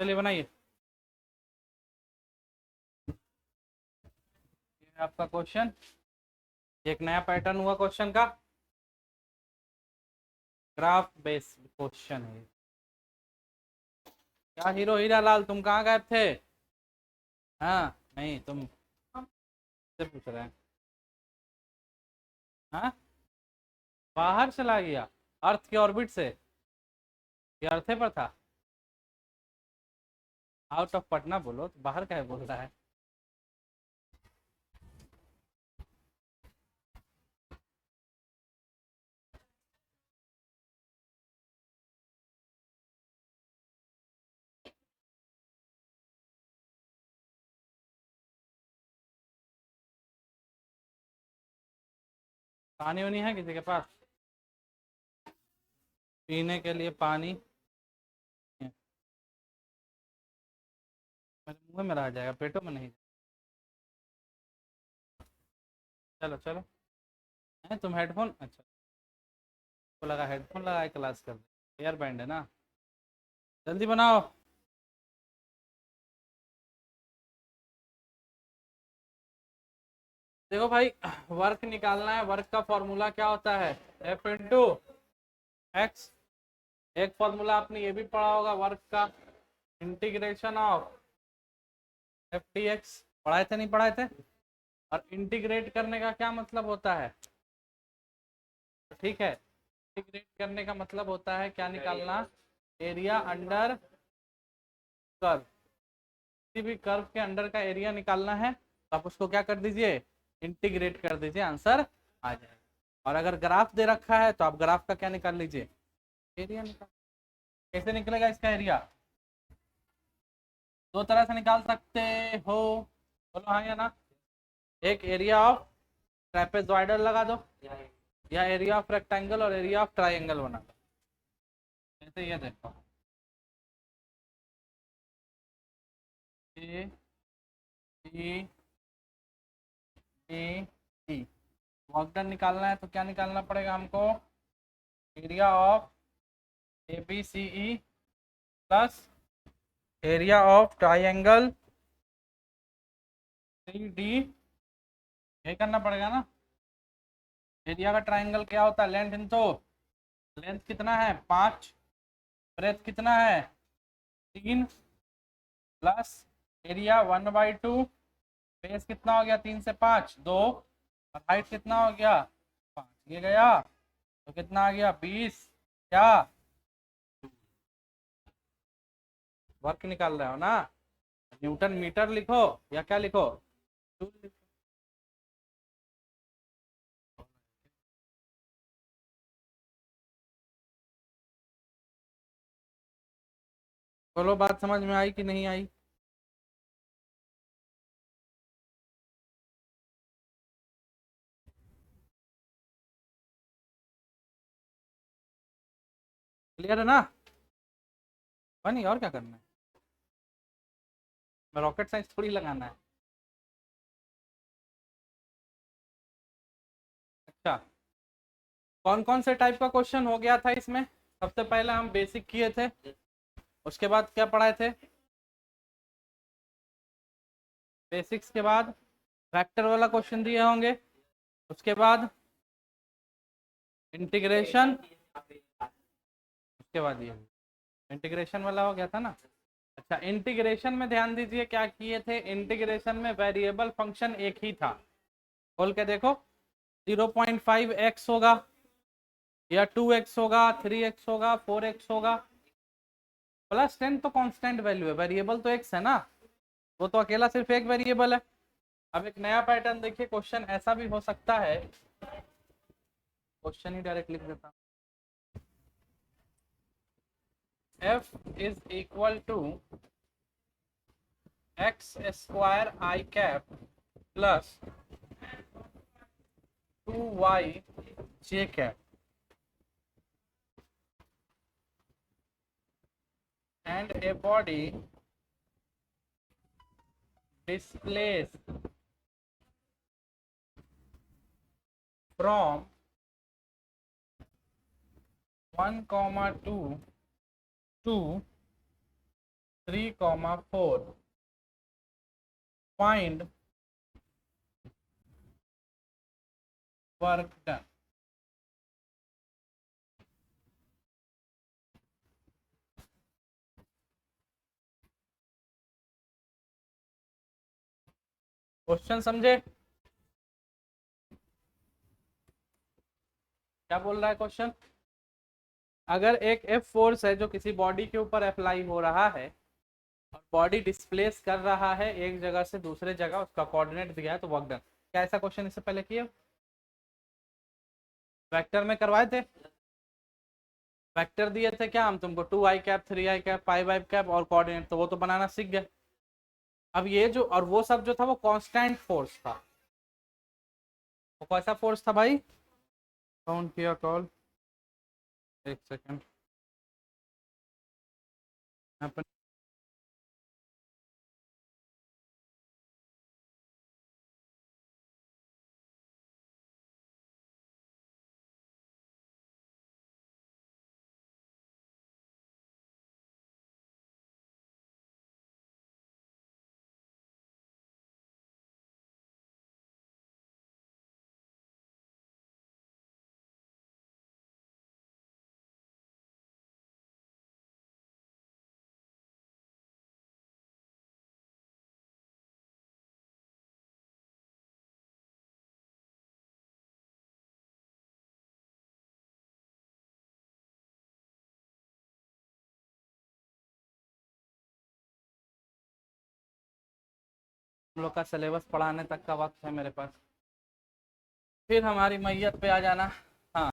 चलिए बनाइए। ये है आपका क्वेश्चन। एक नया पैटर्न हुआ क्वेश्चन का। ग्राफ बेस्ड क्वेश्चन है। क्या हीरो हीरा लाल, तुम कहाँ गए थे? हाँ नहीं, तुम से पूछ रहे हैं। हाँ, बाहर चला गया अर्थ के ऑर्बिट से। ये अर्थे पर था। आउट ऑफ पटना बोलो, तो बाहर का है बोल रहा है। पानी वानी है किसी के पास? पीने के लिए पानी मेरे मुंह में रह जाएगा, पेटों में नहीं। चलो चलो। है तुम हेडफोन, अच्छा तो लगा हेडफोन लगा के क्लास कर दे। एयर बैंड है ना। जल्दी बनाओ। देखो भाई, वर्क निकालना है। वर्क का फॉर्मूला क्या होता है? F into x. एक फॉर्मूला आपने ये भी पढ़ा होगा वर्क का, integration of F D x. पढ़ाए थे नहीं पढ़ाए थे? और इंटीग्रेट करने का क्या मतलब होता है? तो ठीक है, इंटीग्रेट करने का मतलब होता है क्या निकालना? Area under curve. किसी भी कर्व के अंडर का एरिया निकालना है तो आप उसको क्या कर दीजिए? इंटीग्रेट कर दीजिए, आंसर आ जाएगा। और अगर ग्राफ दे रखा है तो आप ग्राफ का क्या निकाल लीजिए? एरिया निकाल। कैसे निकलेगा इसका एरिया? दो तरह से निकाल सकते हो। बोलो हाँ या ना। एक एरिया ऑफ ट्रेपेजॉइडल लगा दो, या एरिया ऑफ रेक्टेंगल और एरिया ऑफ ट्राइंगल बना दो। जैसे ये देखो, A B A C. Work done निकालना है तो क्या निकालना पड़ेगा हमको? Area of A B C E plus area of triangle C D. ये करना पड़ेगा ना। एरिया का ट्राइंगल क्या होता है? लेंथ इंटू लेंथ कितना है 5, ब्रेथ कितना है 3, प्लस एरिया 1/2। बेस कितना हो गया 3 से 5 2, और हाइट कितना हो गया 5। ये गया तो कितना आ गया 20। क्या वर्क निकाल रहे हो ना? न्यूटन मीटर लिखो या क्या लिखो? जूल लिखो। बोलो बात समझ में आई कि नहीं आई? क्लियर है ना? बनी, और क्या करना है? रॉकेट साइंस थोड़ी लगाना है। अच्छा, कौन कौन से टाइप का क्वेश्चन हो गया था इसमें? सबसे पहले हम बेसिक किए थे, उसके बाद क्या पढ़ाए थे? बेसिक्स के बाद वेक्टर वाला क्वेश्चन दिए होंगे, उसके बाद इंटीग्रेशन, उसके बाद ये इंटीग्रेशन वाला हो गया था ना। अच्छा, इंटीग्रेशन में ध्यान दीजिए क्या किए थे। इंटीग्रेशन में वेरिएबल फंक्शन एक ही था। खोल के देखो, 0.5x होगा, या 2x होगा, 3x होगा, 4x होगा। +10 तो कांस्टेंट वैल्यू है, वेरिएबल तो x है ना। वो तो अकेला सिर्फ एक वेरिएबल है। अब एक नया पैटर्न देखिए, क्वेश्चन ऐसा भी हो सकता है। क्वेश्चन ही डायरेक्ट लिख देता हूँ। f is equal to x² i cap plus 2y j cap and a body displaced from 1, 2 to 3,4 find work done। Question समझे क्या बोल रहा है क्वेश्चन? अगर एक एफ फोर्स है जो किसी बॉडी के ऊपर अप्लाई हो रहा है और बॉडी डिस्प्लेस कर रहा है एक जगह से दूसरे जगह, उसका कोऑर्डिनेट दिया है तो वर्क डन। क्या ऐसा क्वेश्चन इससे पहले किए? वेक्टर में करवाए थे। वेक्टर दिए थे क्या हम तुमको, 2i cap 3i cap 5i cap और कोऑर्डिनेट, तो वो तो बनाना सीख गए। अब ये जो और वो सब जो था वो कांस्टेंट फोर्स था। वो कैसा फोर्स था भाई? काउंट किया कॉल, एक सेकेंड। अपन हम लोग का सिलेबस पढ़ाने तक का वक्त है मेरे पास, फिर हमारी मैयत पे आ जाना। हाँ,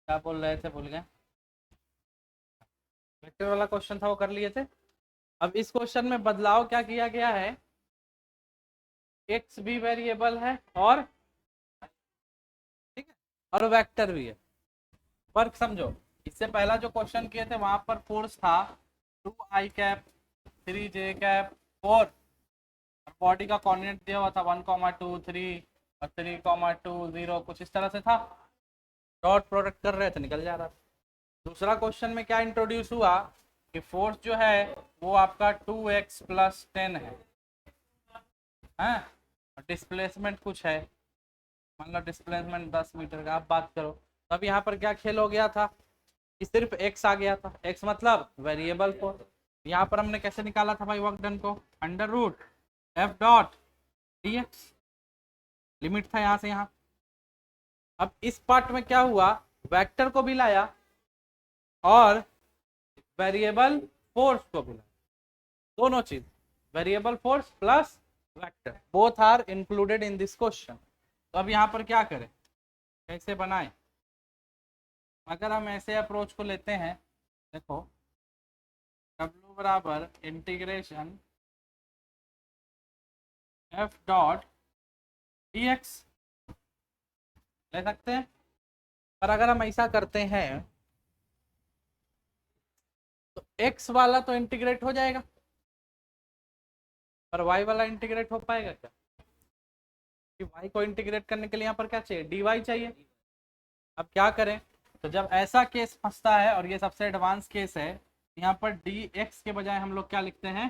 क्या बोल रहे थे भूल गए। वेक्टर वाला क्वेश्चन था वो कर लिए थे। अब इस क्वेश्चन में बदलाव क्या किया गया है, एक्स भी वेरिएबल है और ठीक है और वेक्टर भी है। फर्क समझो, इससे पहला जो क्वेश्चन किए थे वहां पर फोर्स था 2i कैप 3j कैप 4 और बॉडी का कोऑर्डिनेट दिया हुआ था 1,2 3 और 3,2 0, कुछ इस तरह से था। डॉट प्रोडक्ट कर रहे थे निकल जा रहा था। दूसरा क्वेश्चन में क्या इंट्रोड्यूस हुआ कि फोर्स जो है वो आपका 2x+10 है, हैं? और डिस्प्लेसमेंट कुछ है, मान लो डिस्प्लेसमेंट 10 मीटर का, आप बात करो। तो अब यहाँ पर क्या खेल हो गया था कि सिर्फ x आ गया था, x मतलब वेरिएबल फोर्स। यहाँ पर हमने कैसे निकाला था भाई वर्क डन को, √F.dx, लिमिट था यहाँ से यहाँ। अब इस पार्ट में क्या हुआ, वेक्टर को भी लाया और वेरिएबल फोर्स को भी लाया, दोनों चीज, variable force plus vector, both are included in this question. तो अब यहाँ पर क्या करें, कैसे बनाए? अगर हम ऐसे अप्रोच को लेते हैं, देखो W बराबर इंटीग्रेशन F.dx ले सकते हैं। पर अगर हम ऐसा करते हैं तो x वाला तो इंटीग्रेट हो जाएगा, पर y वाला इंटीग्रेट हो पाएगा क्या? कि y को इंटीग्रेट करने के लिए यहाँ पर क्या चाहिए, dy चाहिए। अब क्या करें, तो जब ऐसा केस फंसता है और ये सबसे एडवांस केस है, यहाँ पर dx के बजाय हम लोग क्या लिखते हैं,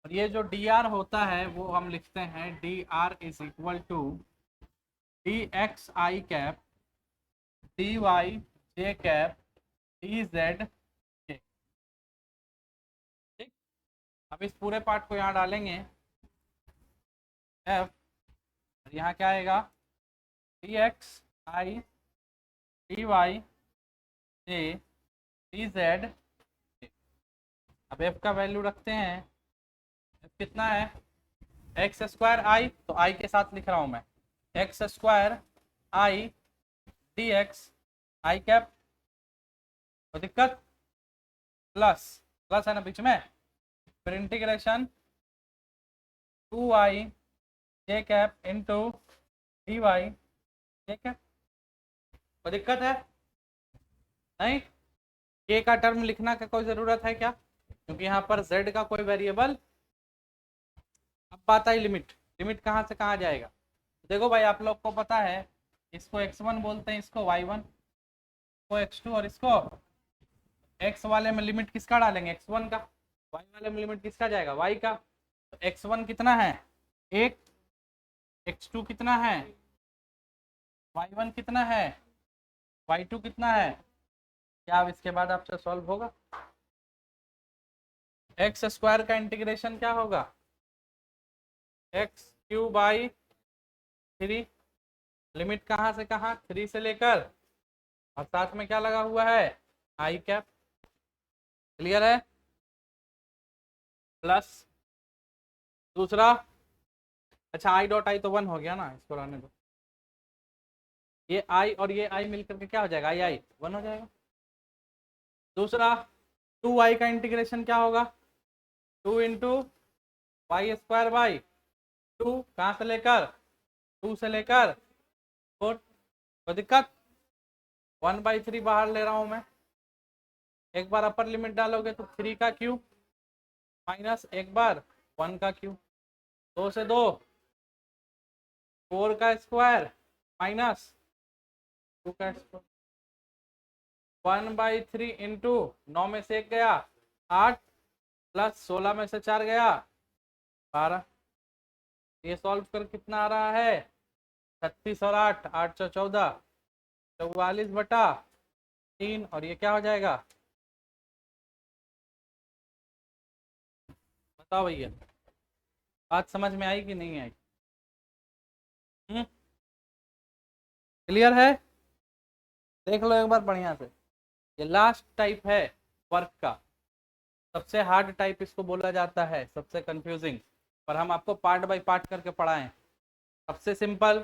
और ये जो dr होता है वो हम लिखते हैं dr is equal to dxi cap dy dz। ठीक, अब इस पूरे पार्ट को यहाँ डालेंगे f, और यहाँ क्या आएगा dxi dy dz। अब f का वैल्यू रखते हैं, f कितना है, x² तो i के साथ लिख रहा हूं मैं, x² dx i कैप, तो दिक्कत प्लस प्लस है ना बीच में, फिर integration 2i cap into dy cap, तो दिक्कत है नहीं। k का टर्म लिखना का कोई जरूरत है क्या, क्योंकि यहाँ पर z का कोई वेरिएबल। अब बात आई लिमिट, लिमिट कहाँ से कहाँ जाएगा। देखो भाई आप लोग को पता है, इसको x1 बोलते हैं, इसको y1, इसको x2 और इसको एक्स वाले में लिमिट किसका डालेंगे, x1 का। वाई वाले में लिमिट किसका जाएगा, वाई का। तो x1 कितना है 1, x2 कितना है, y1 कितना है, y2 कितना है। क्या अब इसके बाद आपसे सॉल्व होगा। एक्स स्क्वायर का इंटीग्रेशन क्या होगा, एक्स क्यू बाई 3, लिमिट कहाँ से कहाँ 3 से लेकर, और साथ में क्या लगा हुआ है आई कैप। क्लियर है। प्लस दूसरा, अच्छा आई डॉट आई तो 1 हो गया ना, इसको रहने दो। ये आई और ये आई मिलकर के क्या हो जाएगा, आई आई 1 हो जाएगा। दूसरा 2y का इंटीग्रेशन क्या होगा, 2 इंटू वाई स्क्वायर बाई 2, कहाँ से लेकर 2 से लेकर 4। कोई दिक्कत, 1/3 बाहर ले रहा हूं मैं। एक बार अपर लिमिट डालोगे तो 3 का क्यूब माइनस एक बार 1 का क्यूब, 2 से 2 4 का स्क्वायर माइनस 2 का स्क्वायर, 1/3 इंटू 9 में से 1 गया 8, प्लस 16 में से 4 गया 12। ये सॉल्व कर कितना आ रहा है 36 और 8 814, 44/3, और ये क्या हो जाएगा, बताओ भैया। बात समझ में आई कि नहीं आई। क्लियर है। देख लो एक बार बढ़िया से। ये लास्ट टाइप है वर्क का, सबसे हार्ड टाइप इसको बोला जाता है, सबसे कंफ्यूजिंग, पर हम आपको पार्ट बाय पार्ट करके पढ़ाएं। सबसे सिंपल,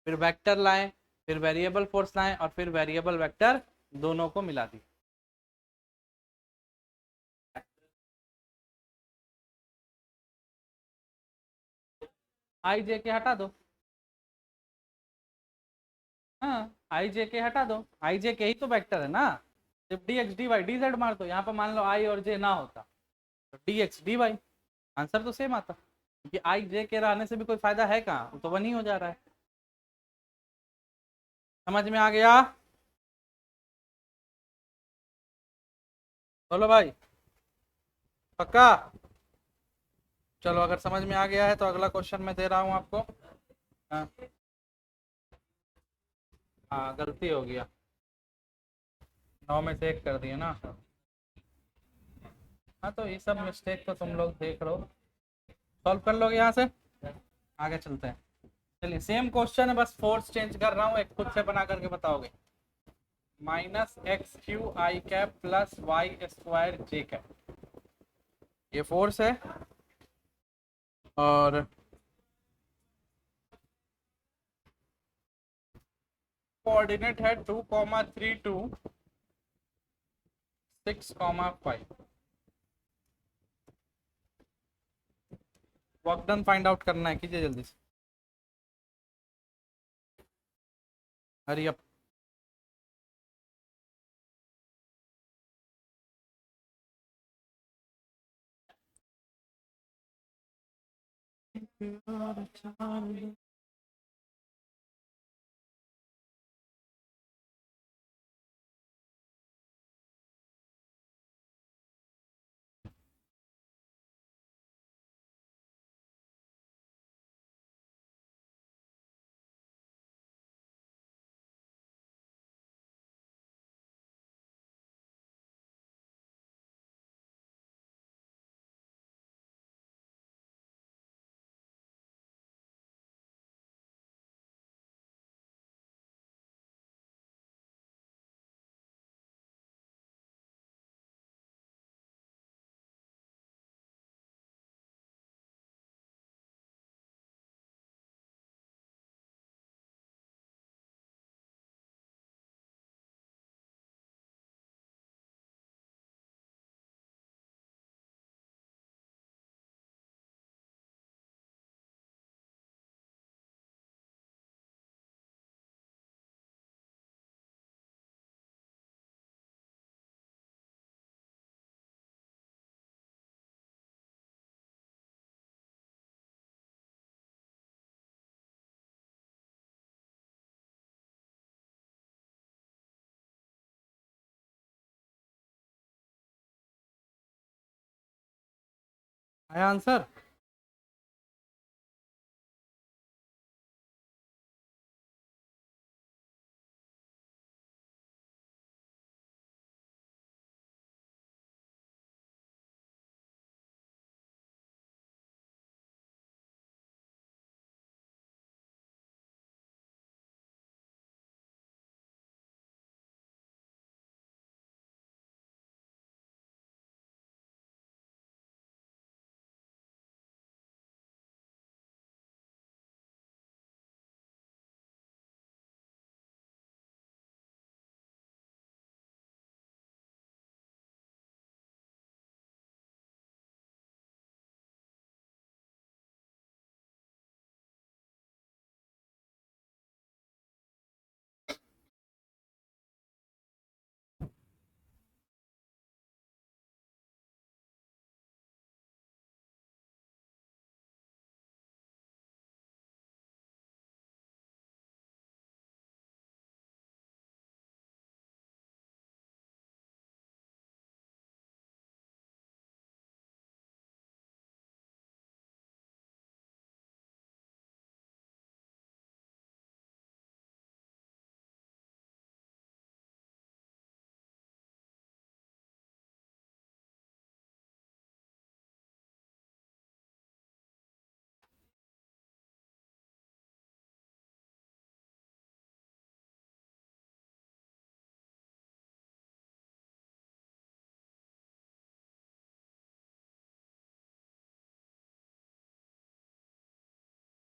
फिर वेक्टर लाएं, फिर वेरिएबल फोर्स लाएं, और फिर वेरिएबल वेक्टर दोनों को मिला दी। आई जे के हटा दो, हाँ आई जे के हटा दो, आई जे के ही तो वेक्टर है ना। जब D X D Y D Z मार दो, यहाँ पर मान लो आई और जे ना होता तो D X D Y, answer तो सेम आता, क्योंकि आई जे के रहने से भी कोई फायदा है कहाँ, वो तो वन ही हो जा रहा है। समझ में आ गया, बोलो भाई पक्का। चलो अगर समझ में आ गया है तो अगला क्वेश्चन मैं दे रहा हूँ आपको। हाँ हाँ गलती हो गया, 9 में से 1 कर दिए ना। हाँ तो ये सब मिस्टेक तो तुम लोग देख लो, सॉल्व कर लोगे यहाँ से, आगे चलते हैं। चलिए सेम क्वेश्चन है, बस फोर्स चेंज कर रहा हूँ, एक खुद से बना करके बताओगे। Minus X Q I cap plus Y square J cap, ये फोर्स है, और कोऑर्डिनेट है 2,3 2 6,5। वर्क डन फाइंड आउट करना है, कीजिए जल्दी से, हरी अप। आया आंसर?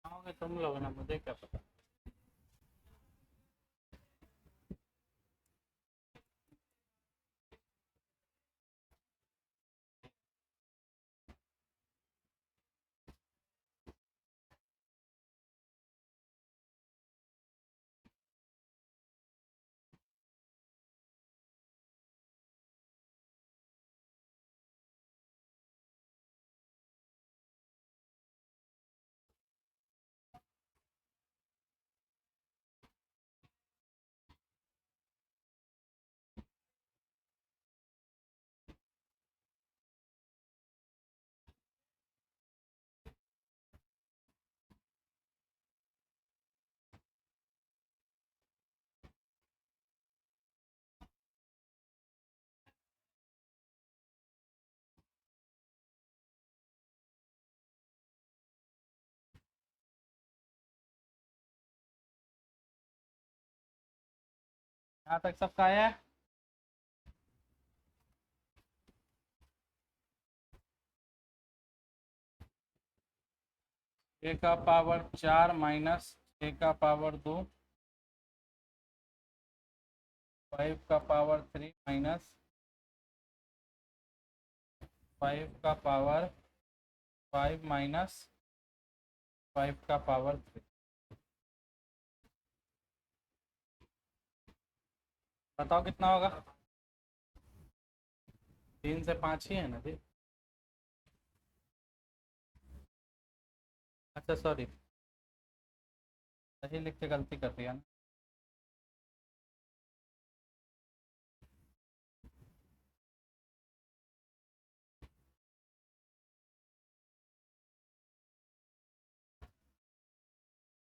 आओगे तुम लोग ना, मुझे क्या पता। यहाँ तक सबका आया है? ए का पावर 4 माइनस ए का पावर 2, 5 का पावर 3 माइनस 5 का पावर 5 माइनस 5 का पावर 3। बताओ कितना होगा? 3 से 5 ही है ना जी। अच्छा सॉरी, सही लिख के गलती कर दिया ना।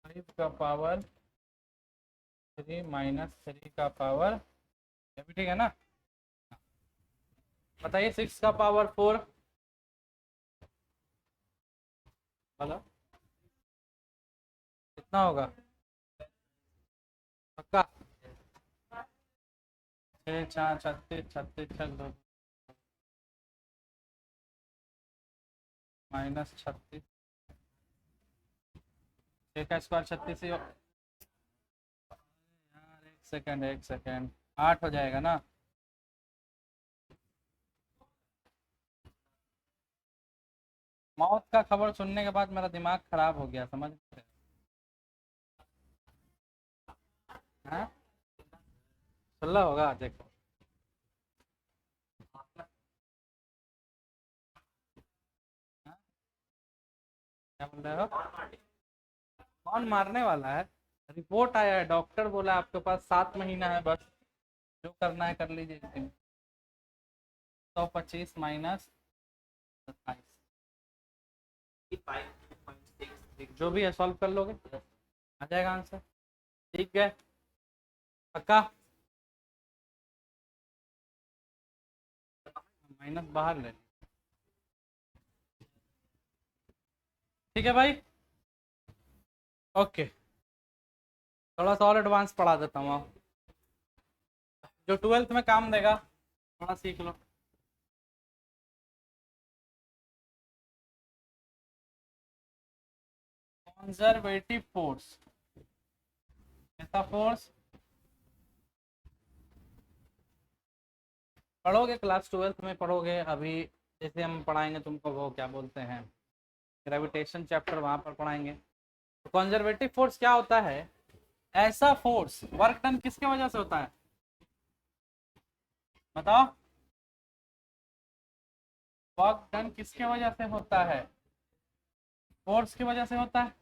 फाइव का पावर 3 माइनस 3 का पावर, ये भी ठीक है ना? बताइए 6 का पावर 4। हेलो, कितना होगा? पक्का? 6 4 36, 36 छक दो, माइनस 36, 6 का स्क्वायर 36 ही यार, एक सेकंड एक सेकंड, 8 हो जाएगा ना? मौत का खबर सुनने के बाद मेरा दिमाग खराब हो गया, समझ रहे? हाँ, 16 होगा देखो। हाँ? क्या बोल रहे हो? कौन मारने वाला है? रिपोर्ट आया है, डॉक्टर बोला आपके पास 7 महीना है बस, जो करना है कर लीजिए इसमें। 125 माइनस 27, जो भी है सॉल्व कर लोगे, आ जाएगा आंसर। ठीक है, पक्का। माइनस बाहर ले, ठीक है भाई। ओके, थोड़ा सा और एडवांस पढ़ा देता हूँ, जो 12th में काम देगा थोड़ा सीख लो। कंजर्वेटिव फोर्स, ऐसा फोर्स पढ़ोगे क्लास 12th में पढ़ोगे। अभी जैसे हम पढ़ाएंगे तुमको, वो क्या बोलते हैं, ग्रेविटेशन चैप्टर, वहां पर पढ़ाएंगे। तो कंजर्वेटिव फोर्स क्या होता है? ऐसा फोर्स, वर्क डन किसके वजह से होता है बताओ? वर्क डन किसके वजह से होता है? फोर्स की वजह से होता है।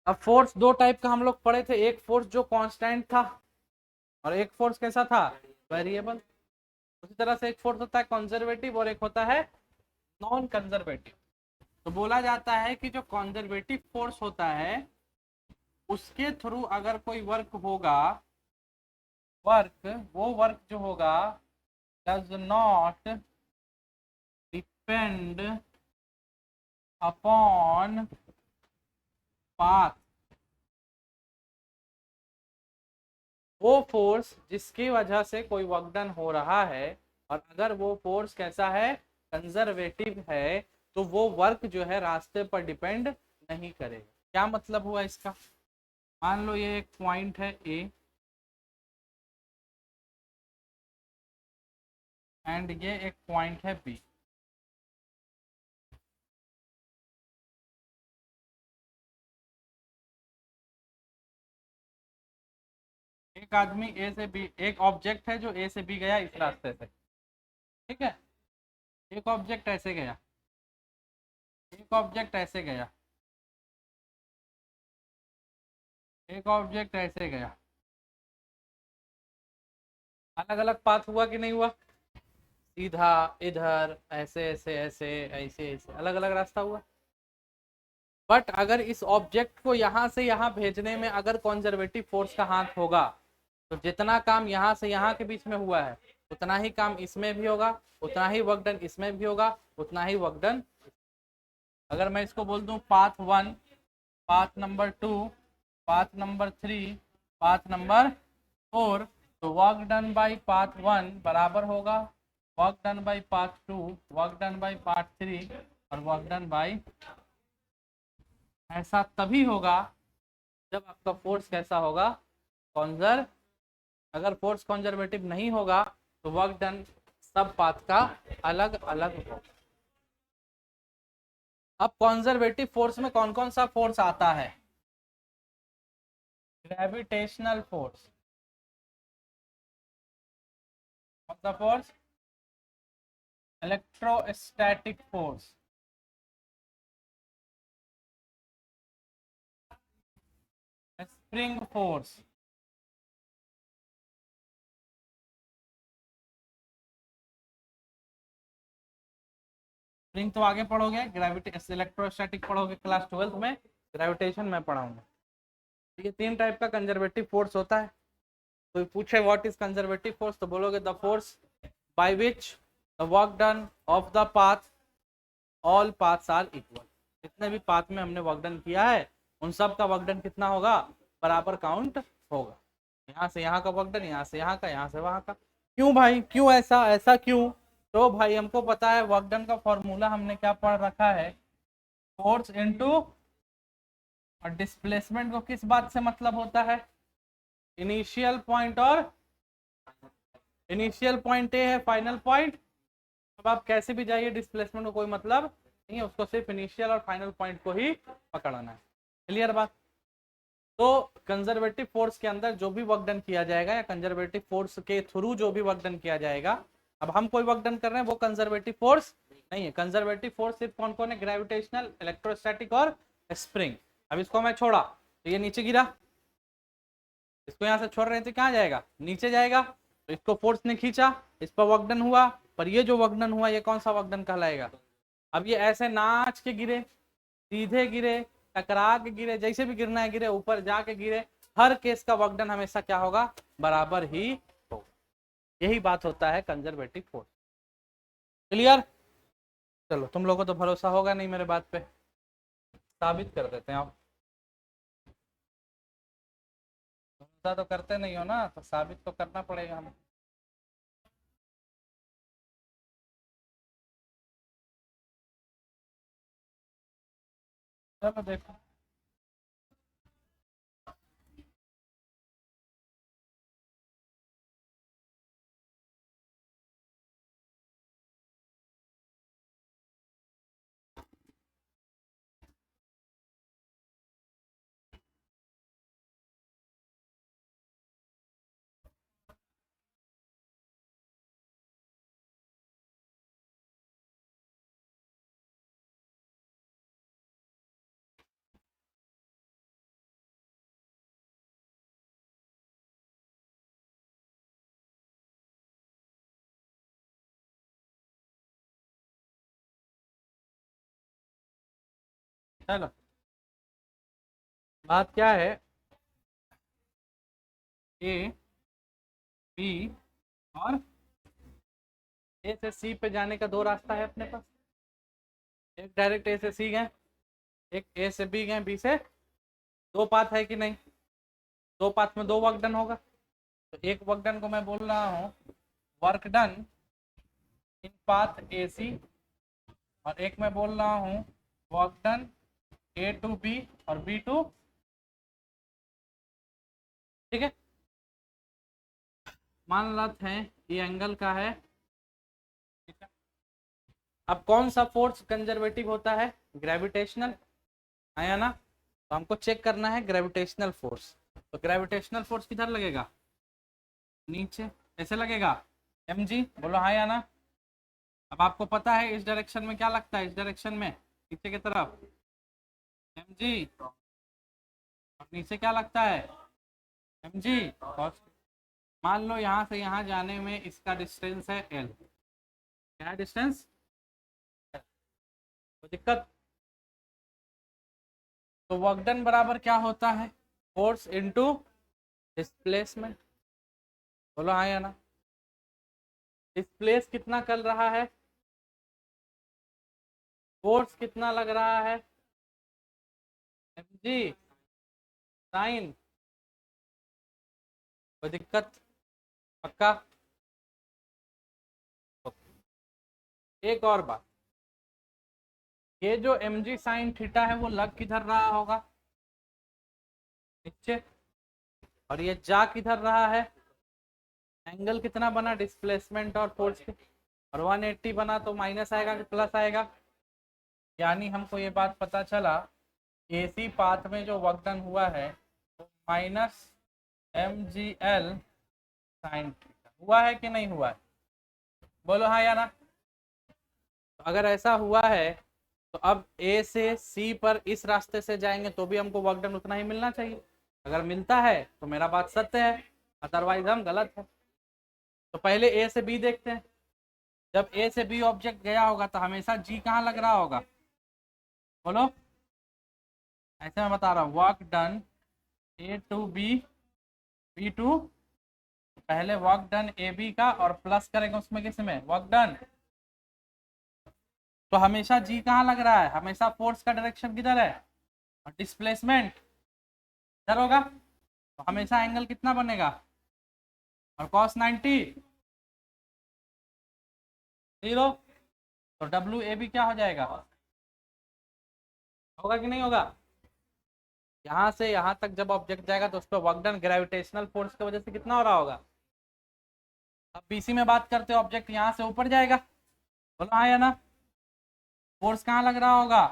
अब फोर्स दो टाइप का हम लोग पढ़े थे, एक फोर्स जो कांस्टेंट था और एक फोर्स कैसा था, वेरिएबल। उसी तरह से एक फोर्स होता है कंजर्वेटिव और एक होता है नॉन कंजर्वेटिव। तो बोला जाता है कि जो कंजर्वेटिव फोर्स होता है उसके थ्रू अगर कोई वर्क होगा, वो वर्क जो होगा does not depend upon path. वो फोर्स जिसकी वजह से कोई वर्क डन हो रहा है, और अगर वो फोर्स कैसा है, कंजर्वेटिव है, तो वो वर्क जो है रास्ते पर डिपेंड नहीं करेगा। क्या मतलब हुआ इसका? मान लो ये एक पॉइंट है ए एंड ये एक पॉइंट है बी। एक आदमी ए से बी, एक ऑब्जेक्ट है जो ए से बी गया इस रास्ते से, ठीक है। एक ऑब्जेक्ट ऐसे गया, एक ऑब्जेक्ट ऐसे गया, एक ऑब्जेक्ट ऐसे गया। अलग अलग पाथ हुआ कि नहीं हुआ? सीधा, इधर, ऐसे ऐसे ऐसे ऐसे ऐसे, अलग अलग रास्ता हुआ। बट अगर इस ऑब्जेक्ट को यहाँ से यहाँ भेजने में अगर कंजर्वेटिव फोर्स का हाथ होगा, तो जितना काम यहाँ से यहाँ के बीच में हुआ है उतना ही काम इसमें भी होगा, उतना ही वर्क डन इसमें भी होगा, उतना ही वर्क डन। अगर मैं इसको बोल दूं path 1, path number 2, path number 3, path number 4, तो वर्क डन बाई पाथ 1 बराबर होगा work done by path 2, work done by path 3 और वर्क डन बाई। ऐसा तभी होगा जब आपका फोर्स कैसा होगा, कॉन्जर। अगर फोर्स कॉन्जर्वेटिव नहीं होगा तो वर्क डन सब पाथ का अलग अलग होगा। अब कॉन्जर्वेटिव फोर्स में कौन कौन सा फोर्स आता है? ग्रेविटेशनल फोर्स, कौन सा force? Electrostatic force, spring force, spring तो आगे पढ़ोगे, ग्रेविटी इलेक्ट्रोस्टैटिक पढ़ोगे क्लास 12th में, ग्रेविटेशन में पढ़ाऊंगा। ये तीन टाइप का कंजर्वेटिव फोर्स होता है। कोई पूछे व्हाट इज कंजर्वेटिव फोर्स, तो बोलोगे the force by which the work done of the path, all paths are equal. जितने भी पाथ में हमने वर्क डन किया है उन सब का वर्क डन कितना होगा, बराबर काउंट होगा। यहाँ से यहाँ का वर्क डन, यहाँ से यहाँ का, यहाँ से वहां का। क्यों भाई, क्यों ऐसा, ऐसा क्यों? तो भाई हमको पता है वर्क डन का फॉर्मूला हमने क्या पढ़ रखा है, फोर्स इनटू, और डिस्प्लेसमेंट को किस बात से मतलब होता है, इनिशियल पॉइंट और इनिशियल पॉइंट ए है फाइनल पॉइंट। अब आप कैसे भी जाइए डिस्प्लेसमेंट को कोई मतलब नहीं है, उसको सिर्फ इनिशियल और फाइनल पॉइंट को ही पकड़ना है। क्लियर बात? तो कंजर्वेटिव फोर्स के अंदर जो भी वर्क डन किया जाएगा या कंजर्वेटिव फोर्स के थ्रू जो भी वर्क डन किया जाएगा, अब हम कोई वर्क डन कर रहे हैं वो कंजर्वेटिव फोर्स नहीं है। कंजर्वेटिव फोर्स सिर्फ कौन कौन है, ग्रेविटेशनल, इलेक्ट्रोस्टैटिक और स्प्रिंग। अब इसको मैं छोड़ा तो ये नीचे गिरा, इसको यहाँ से छोड़ रहे थे कहाँ जाएगा, नीचे जाएगा। तो इसको फोर्स ने खींचा, इस पर वर्क डन हुआ, पर ये जो वर्क डन हुआ ये कौन सा वर्क डन कहलाएगा, अब ये ऐसे नाच के गिरे, सीधे गिरे, टकरा के गिरे, जैसे भी गिरना है गिरे, ऊपर जाके गिरे, हर केस का वर्क डन हमेशा क्या होगा, बराबर ही होगा। यही बात होता है कंजर्वेटिव फोर्स। क्लियर? चलो, तुम लोगों को तो भरोसा होगा नहीं मेरे बात पे, साबित कर देते हैं आप। भरोसा तो करते नहीं हो ना, तो साबित तो करना पड़ेगा हमें। चलो देखो, चलो बात क्या है, ए बी और ए से सी पे जाने का दो रास्ता है अपने पास। एक डायरेक्ट ए से सी गए, एक ए से बी गए, बी से, दो पाथ है कि नहीं, दो पाथ में दो वर्क डन होगा। तो एक वर्क डन को मैं बोल रहा हूँ work done in path A C, और एक मैं बोल रहा हूँ work done A to B और बी टू, ठीक है। मान लेते हैं ये एंगल का है, ठीक है। अब कौन सा फोर्स कंजर्वेटिव होता है, ग्रेविटेशनल, आया ना। तो हमको चेक करना है ग्रेविटेशनल फोर्स। तो ग्रेविटेशनल फोर्स किधर लगेगा, नीचे, ऐसे लगेगा, एम जी, बोलो हाँ या ना। अब आपको पता है इस डायरेक्शन में क्या लगता है, इस डायरेक्शन में नीचे की तरफ एम जी, और नीचे क्या लगता है, एम जी। मान लो यहाँ से यहाँ जाने में इसका डिस्टेंस है एल, क्या है डिस्टेंस, कोई दिक्कत। तो वर्क डन बराबर क्या होता है, फोर्स इनटू डिस्प्लेसमेंट, बोलो हाँ या ना। डिस्प्लेस कितना कर रहा है, फोर्स कितना लग रहा है, एम जी साइन, कोई दिक्कत, पक्का। एक और बात, ये जो एम जी साइन थीटा है वो लग किधर रहा होगा, नीचे, और ये जा किधर रहा है, एंगल कितना बना डिस्प्लेसमेंट और फोर्स के, और 180 बना, तो माइनस आएगा कि प्लस आएगा। यानी हमको ये बात पता चला एसी पाथ में जो वर्क डन हुआ है तो minus M G L sine theta हुआ है कि नहीं हुआ है, बोलो हाँ या ना। तो अगर ऐसा हुआ है तो अब ए से सी पर इस रास्ते से जाएंगे तो भी हमको वर्क डन उतना ही मिलना चाहिए। अगर मिलता है तो मेरा बात सत्य है, अदरवाइज हम गलत है। तो पहले ए से बी देखते हैं। जब ए से बी ऑब्जेक्ट गया होगा तो हमेशा जी कहाँ लग रहा होगा, बोलो। ऐसे मैं बता रहा हूँ, work done A to B, B to, पहले वर्क डन ए बी का और प्लस करेंगे उसमें किस में, वर्क डन। तो हमेशा जी कहाँ लग रहा है, हमेशा फोर्स का डायरेक्शन किधर है, और डिस्प्लेसमेंट इधर होगा। तो हमेशा एंगल कितना बनेगा, और cos 90 0। तो डब्ल्यू ए बी क्या हो जाएगा, होगा कि नहीं होगा। यहाँ से यहाँ तक जब ऑब्जेक्ट जाएगा तो उस पर वर्क डन ग्रेविटेशनल फोर्स की वजह से कितना हो रहा होगा। अब बीसी में बात करते हैं, ऑब्जेक्ट यहाँ से ऊपर जाएगा, बोलो हाँ या ना। फोर्स कहाँ लग रहा होगा,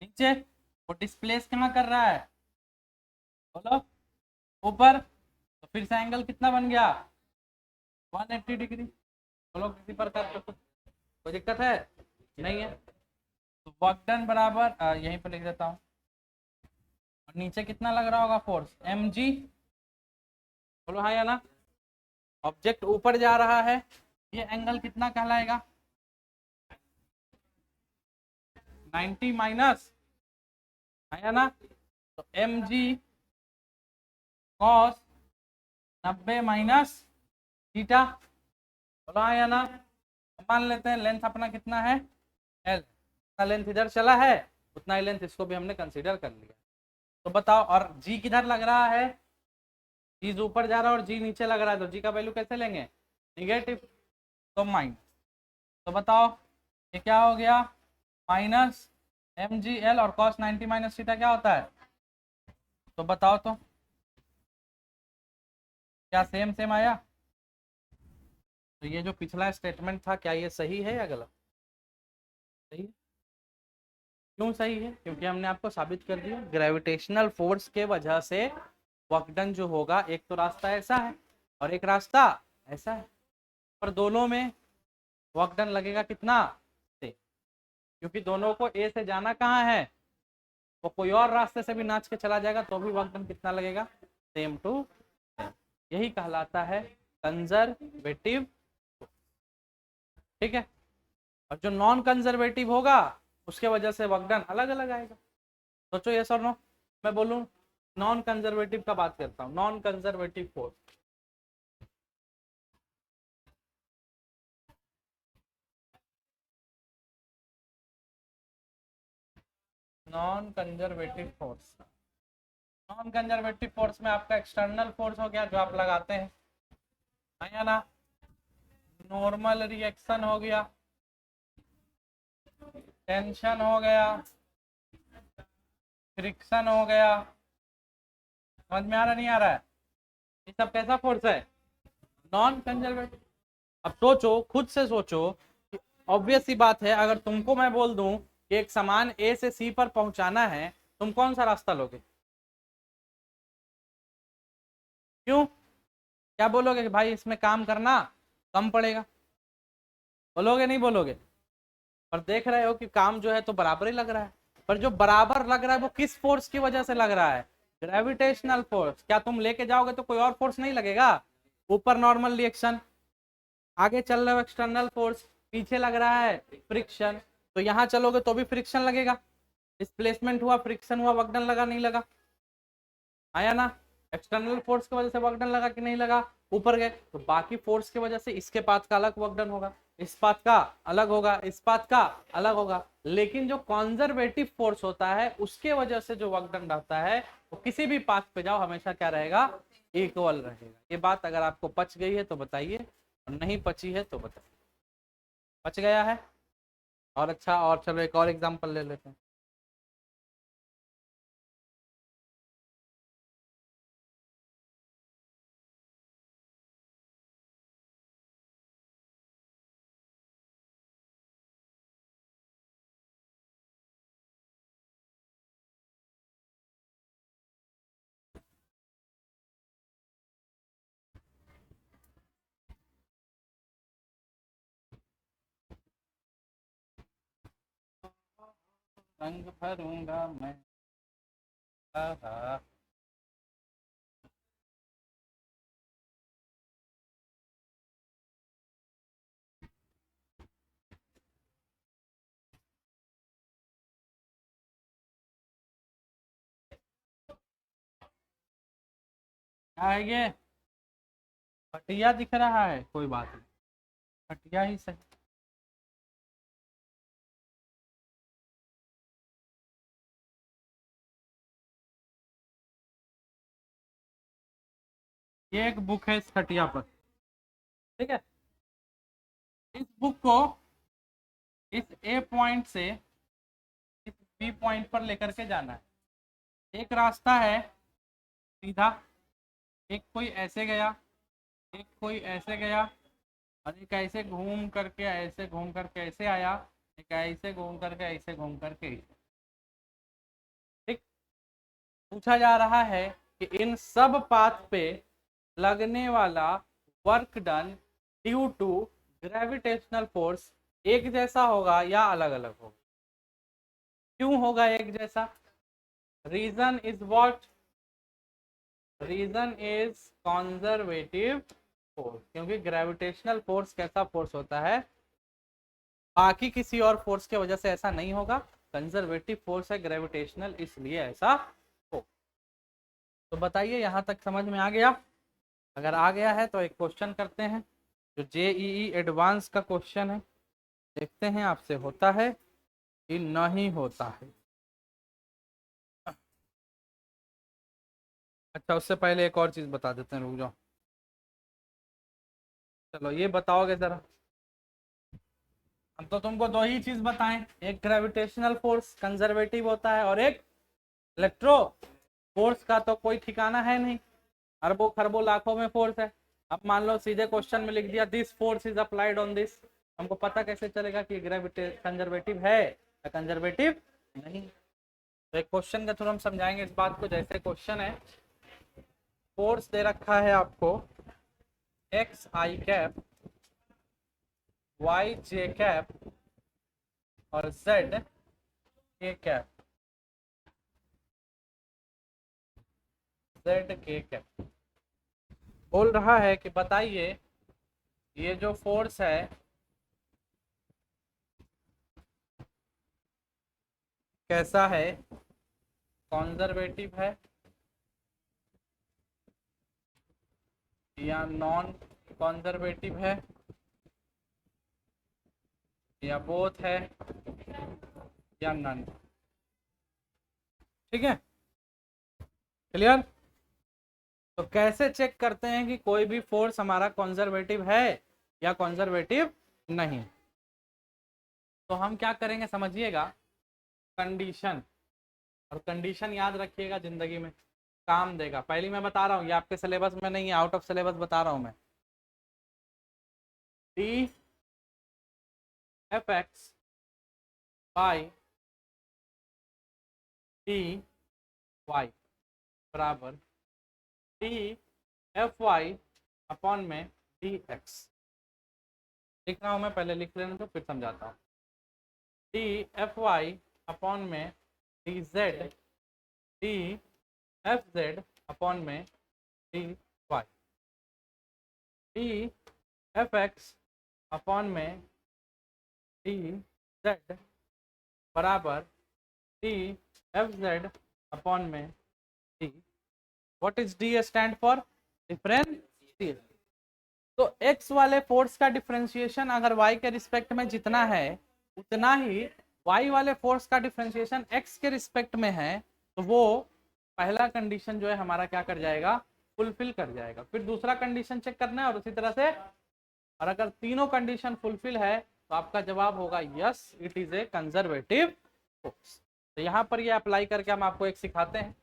नीचे। वो डिस्प्लेस कहाँ कर रहा है, बोलो ऊपर। तो फिर से एंगल कितना बन गया, 180 डिग्री। बोलो किसी प्रकार का कोई दिक्कत है, नहीं है। तो वर्क डन बराबर यहीं पर लिख देता हूँ, और नीचे कितना लग रहा होगा फोर्स, एम जी, बोलो हाँ या ना। ऑब्जेक्ट ऊपर जा रहा है, ये एंगल कितना कहलाएगा, 90 माइनस, आया ना, तो mg cos 90 माइनस थीटा, बोला आया ना। मान लेते हैं लेंथ अपना कितना है, l, जितना लेंथ इधर चला है उतना ही लेंथ इसको भी हमने कंसीडर कर लिया। तो बताओ, और g किधर लग रहा है, g ऊपर जा रहा है और g नीचे लग रहा है, तो g का वैल्यू कैसे लेंगे, निगेटिव, तो माइनस। तो बताओ ये क्या हो गया, माइनस mgl, और cos 90 माइनस थीटा क्या होता है, तो बताओ तो क्या सेम सेम आया। तो ये जो पिछला स्टेटमेंट था क्या ये सही है या गलत, सही है। क्यों सही है, क्योंकि हमने आपको साबित कर दिया ग्रेविटेशनल फोर्स के वजह से वर्क डन जो होगा, एक तो रास्ता ऐसा है और एक रास्ता ऐसा है, पर दोनों में वर्क डन लगेगा कितना से, क्योंकि दोनों को ए से जाना कहाँ है, वो कोई और रास्ते से भी नाच के चला जाएगा तो भी वर्क डन कितना लगेगा, सेम टू सेम। यही कहलाता है कंजर्वेटिव, ठीक है। और जो नॉन कंजर्वेटिव होगा उसके वजह से वर्क डन अलग अलग आएगा। सोचो यस और नो, मैं बोलूं नॉन कंजर्वेटिव का बात करता हूं, non conservative force, non conservative force, non conservative force में आपका एक्सटर्नल फोर्स हो गया जो आप लगाते हैं, है ना, नॉर्मल रिएक्शन हो गया, टेंशन हो गया, फ्रिक्शन हो गया, समझ में आ रहा नहीं आ रहा है, ये सब कैसा फोर्स है, नॉन कंजर्वेटिव। अब सोचो, खुद से सोचो, ऑब्वियस सी बात है, अगर तुमको मैं बोल दूं कि एक सामान ए से सी पर पहुंचाना है, तुम कौन सा रास्ता लोगे, क्यों, क्या बोलोगे कि भाई इसमें काम करना कम पड़ेगा, बोलोगे नहीं बोलोगे, पर देख रहे हो कि काम जो है तो बराबर ही लग रहा है, पर जो बराबर लग रहा है वो किस फोर्स की वजह से लग रहा है, ग्रेविटेशनल फोर्स। क्या तुम लेके जाओगे तो कोई और फोर्स नहीं लगेगा, ऊपर नॉर्मल रिएक्शन, आगे चल रहे हो एक्सटर्नल फोर्स, पीछे लग रहा है फ्रिक्शन, तो यहाँ चलोगे तो भी फ्रिक्शन लगेगा, डिस्प्लेसमेंट हुआ, फ्रिक्शन हुआ, वर्क डन लगा नहीं लगा, आया ना, एक्सटर्नल फोर्स की वजह से वर्क डन लगा कि नहीं लगा, ऊपर गए तो बाकी फोर्स की वजह से इसके पाथ का अलग वर्क डन होगा, इस पाथ का अलग होगा, इस पाथ का अलग होगा, लेकिन जो कॉन्जर्वेटिव फोर्स होता है उसके वजह से जो वर्क डन रहता है वो किसी भी पाथ पे जाओ हमेशा क्या रहेगा, इक्वल रहेगा। ये बात अगर आपको पच गई है तो बताइए, और नहीं पची है तो बताइए। पच गया है, और अच्छा, और चलो एक और एग्जांपल ले लेते हैं। रंग भरूंगा मैं, आहा। क्या है ये, घटिया दिख रहा है, कोई बात नहीं, घटिया ही सही। ये एक बुक है इस खटिया पर, ठीक है, इस बुक को इस ए पॉइंट से इस बी पॉइंट पर लेकर के जाना है। एक रास्ता है सीधा, एक कोई ऐसे गया, एक कोई ऐसे गया, और एक ऐसे घूम करके, ऐसे घूम करके ऐसे आया, एक ऐसे घूम करके, ऐसे घूम करके, ठीक। पूछा जा रहा है कि इन सब पाथ पे लगने वाला work done due to gravitational force एक जैसा होगा या अलग अलग होगा, क्यों होगा एक जैसा, reason is what, reason is conservative force, क्योंकि ग्रेविटेशनल फोर्स कैसा फोर्स होता है, बाकी किसी और फोर्स के वजह से ऐसा नहीं होगा, कंजर्वेटिव फोर्स है ग्रेविटेशनल, इसलिए ऐसा हो। तो बताइए यहाँ तक समझ में आ गया? अगर आ गया है तो एक क्वेश्चन करते हैं जो जेईई एडवांस का क्वेश्चन है, देखते हैं आपसे होता है कि नहीं होता है। अच्छा उससे पहले एक और चीज बता देते हैं, रुक जाओ। चलो ये बताओगे जरा, हम तो तुमको दो ही चीज बताएं, एक ग्रेविटेशनल फोर्स कंजर्वेटिव होता है और एक इलेक्ट्रो फोर्स का तो कोई ठिकाना है नहीं, अरबों खरबों लाखों में फोर्स है। अब मान लो सीधे क्वेश्चन में लिख दिया this force is applied on this, हमको पता कैसे चलेगा कि ग्रेविटे कंजर्वेटिव है या कंजर्वेटिव नहीं? तो एक क्वेश्चन के थ्रू हम समझाएंगे इस बात को। जैसे क्वेश्चन है, फोर्स दे रखा है आपको एक्स आई कैप, वाई जे कैप और जेड के कैप, जेड के कैप। बोल रहा है कि बताइए ये जो फोर्स है कैसा है, कॉन्जर्वेटिव है या नॉन कॉन्जर्वेटिव है या बोथ है या नन। ठीक है, क्लियर? तो कैसे चेक करते हैं कि कोई भी फोर्स हमारा कॉन्जर्वेटिव है या कॉन्जर्वेटिव नहीं? तो हम क्या करेंगे समझिएगा, कंडीशन, और कंडीशन याद रखिएगा जिंदगी में काम देगा। पहली मैं बता रहा हूँ, ये आपके सिलेबस में नहीं है, आउट ऑफ सिलेबस बता रहा हूँ मैं। D F X by D Y बराबर डी एफ वाई अपॉन में डी एक्स। लिख रहा हूँ मैं, पहले लिख लेना तो फिर समझाता हूँ। डी एफ वाई अपॉन में D Z D F Z upon में D Y, D F X upon में डी जेड बराबर डी एफ जेड अपॉन में D. What is D stand for? Differentiation. तो x वाले फोर्स का differentiation अगर y के रिस्पेक्ट में जितना है उतना ही y वाले फोर्स का डिफरेंशिएशन x के रिस्पेक्ट में है, तो वो पहला कंडीशन जो है हमारा क्या कर जाएगा, फुलफिल कर जाएगा। फिर दूसरा कंडीशन चेक करना है और उसी तरह से, और अगर तीनों कंडीशन फुलफिल है तो आपका जवाब होगा yes it is a conservative force. तो यहाँ पर ये अप्लाई करके हम आपको एक सिखाते हैं।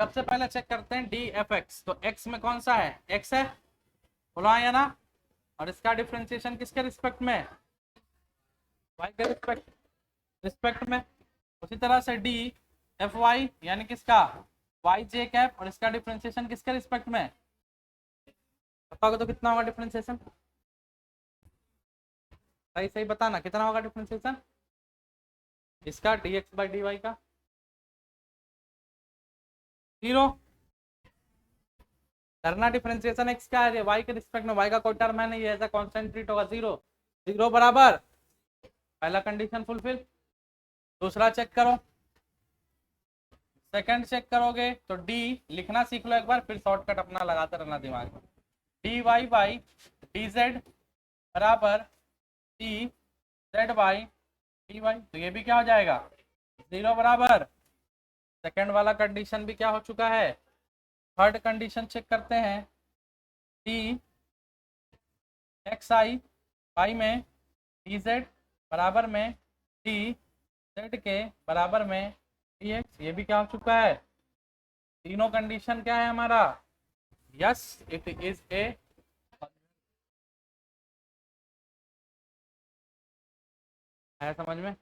सबसे पहले चेक करते हैं डी एफ एक्स, तो एक्स में कौन सा है, एक्स है, बोला है ना, और इसका डिफरेंशिएशन किसके रिस्पेक्ट में, वाई के रिस्पेक्ट में। उसी तरह से डी एफ वाई यानी किसका, वाई जे कैप, और इसका डिफरेंशिएशन किसके रिस्पेक्ट में, बताओगे तो कितना होगा डिफरेंशिएशन, सही सही बताना कितना होगा डिफरेंशिएशन इसका, D X by D Y का, जीरो। करना डिफरेंशिएशन एक्स का है, वाई के रिस्पेक्ट में, वाई का कोई टर्म है नहीं, ऐसा कॉन्सेंट्रेट होगा, जीरो। जीरो बराबर पहला कंडीशन फुलफिल। दूसरा चेक करो, सेकंड चेक करोगे तो डी लिखना सीख लो एक बार, फिर शॉर्टकट अपना लगाते रहना दिमाग में। D Y by D Z बराबर D Z by D Y, तो ये भी क्या हो जाएगा, जीरो बराबर। सेकंड वाला कंडीशन भी क्या हो चुका है। थर्ड कंडीशन चेक करते हैं, डी एक्स आई वाई में डी जेड बराबर में डी जेड के बराबर में डी एक्स, ये भी क्या हो चुका है। तीनों कंडीशन क्या है हमारा, यस इट इज ए, है समझ में,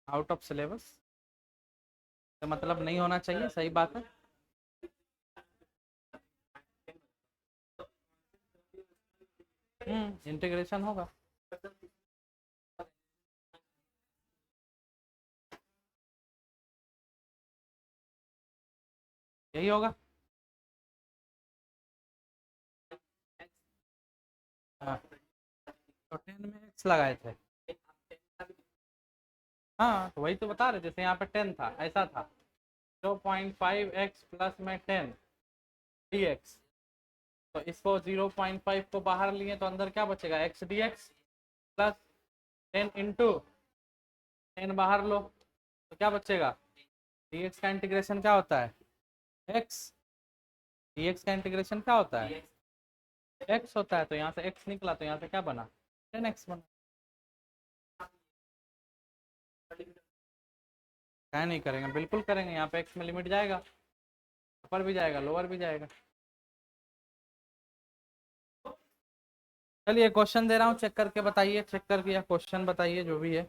आउट ऑफ सिलेबस तो मतलब नहीं होना चाहिए, सही बात है। इंटीग्रेशन होगा, यही होगा। हाँ तो 10 में एक्स लगाए थे, हाँ तो वही तो बता रहे, जैसे यहाँ पे 10 था, ऐसा था 0.5x प्लस में 10 dx, तो इसको 0.5 को बाहर लिए तो अंदर क्या बचेगा, x dx प्लस 10 इंटू 10 बाहर लो तो क्या बचेगा, dx का इंटीग्रेशन क्या होता है x, dx का इंटीग्रेशन क्या होता है x होता है, तो यहाँ से x निकला तो यहाँ से क्या बना 10x बना। क्या नहीं करेंगे, बिल्कुल करेंगे, यहाँ पे x में लिमिट जाएगा, ऊपर भी जाएगा लोअर भी जाएगा। चलिए क्वेश्चन दे रहा हूँ, चेक करके बताइए, चेक करके या क्वेश्चन बताइए जो भी है।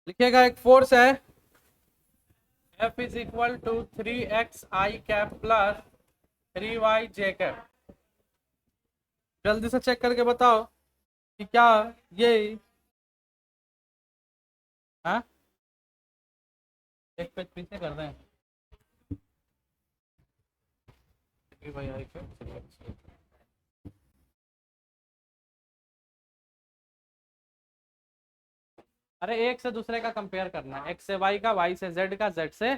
लिखिएगा, एक फोर्स है F is equal to 3x I cap plus 3y J cap. जल्दी से चेक करके बताओ कि क्या ये, हाँ एक पेज पीछे कर दें भाई आई कैप। अरे एक से दूसरे का कंपेयर करना है, x से y का, y से z का, z से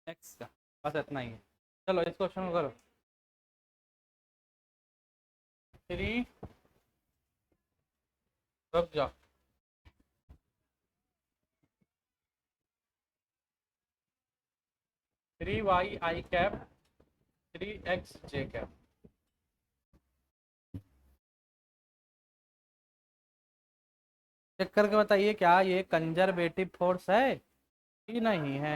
x का, बस इतना ही है। चलो इस क्वेश्चन को करो। 3 रुक जाओ, 3y आई कैप 3x जे कैप। चेक करके बताइए क्या ये कंजर्वेटिव फोर्स है कि नहीं है।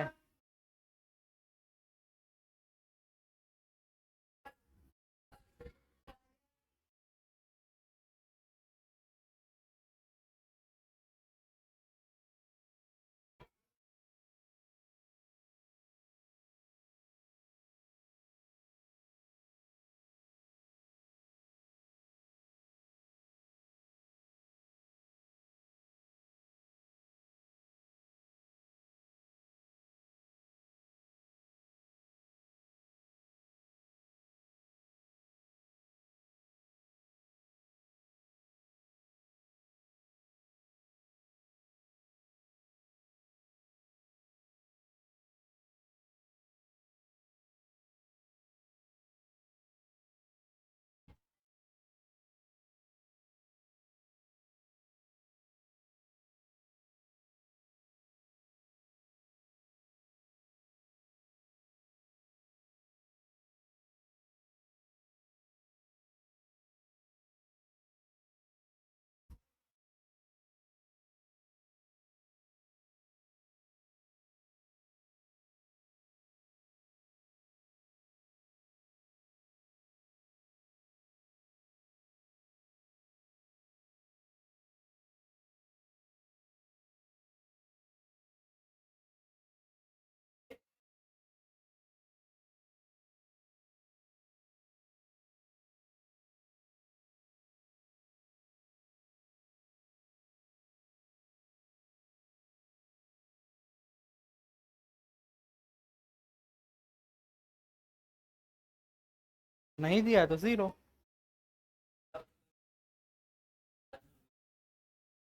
नहीं दिया है तो जीरो।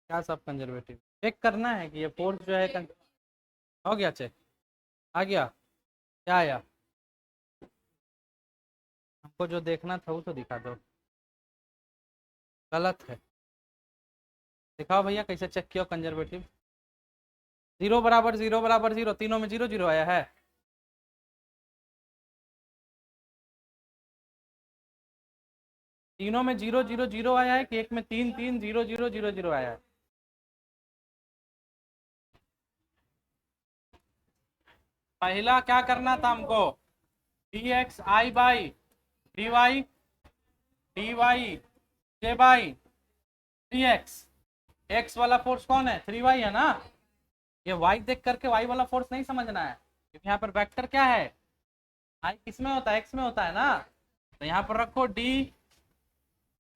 क्या सब कंजर्वेटिव, चेक करना है कि ये फोर्स जो है हो गया चेक, आ गया, क्या आया, हमको जो देखना था वो तो दिखा दो, गलत है, दिखाओ भैया कैसे चेक किया कंजर्वेटिव। जीरो बराबर जीरो बराबर जीरो, तीनों में जीरो जीरो आया है, तीनों में जीरो जीरो जीरो आया है कि एक में तीन तीन जीरो जीरो जीरो जीरो आया है। पहला क्या करना था हमको, D X I by D Y, D Y J by D X. X वाला फोर्स कौन है, 3y है ना, ये y देख करके y वाला फोर्स नहीं समझना है, क्योंकि यहाँ पर वेक्टर क्या है, i किस में होता है, x में होता है ना, तो यहाँ पर रखो d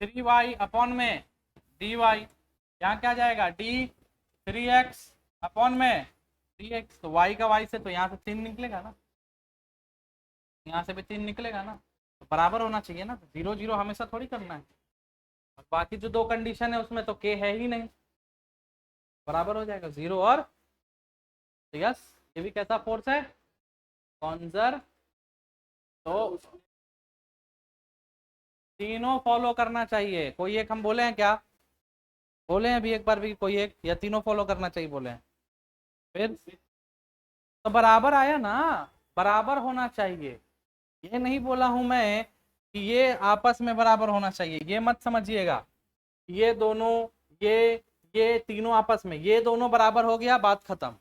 3y अपॉन में dy, यहाँ क्या जाएगा d 3x अपॉन में dx, तो y का y से तो यहाँ से 3 निकलेगा ना, यहाँ से भी 3 निकलेगा ना, तो बराबर होना चाहिए ना, जीरो जीरो हमेशा थोड़ी करना है, और बाकी जो दो कंडीशन है उसमें तो k है ही नहीं, बराबर हो जाएगा जीरो और तो यस, ये भी कैसा फोर्स है, कॉन्जर्व। तो तीनों फॉलो करना चाहिए, कोई एक हम बोले हैं क्या, बोले हैं अभी एक बार भी कोई एक, या तीनों फॉलो करना चाहिए बोले हैं? फिर तो बराबर आया ना, बराबर होना चाहिए। ये नहीं बोला हूं मैं कि ये आपस में बराबर होना चाहिए, ये मत समझिएगा। ये दोनों, ये ये तीनों आपस में, ये दोनों बराबर हो गया, बात खत्म।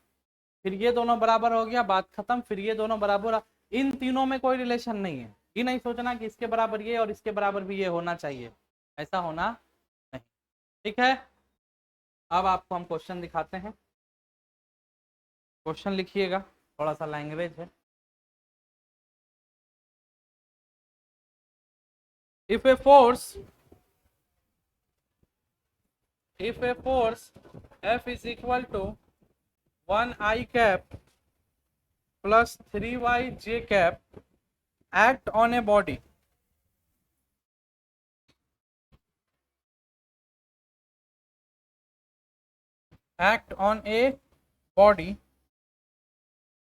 फिर ये दोनों बराबर हो गया, बात खत्म। फिर ये दोनों बराबर, इन तीनों में कोई रिलेशन नहीं है। ये नहीं सोचना कि इसके बराबर ये और इसके बराबर भी ये होना चाहिए, ऐसा होना नहीं। ठीक है, अब आपको हम क्वेश्चन दिखाते हैं। क्वेश्चन लिखिएगा, थोड़ा सा लैंग्वेज है। If a force F is equal to 1 I cap plus 3Y J cap act on a body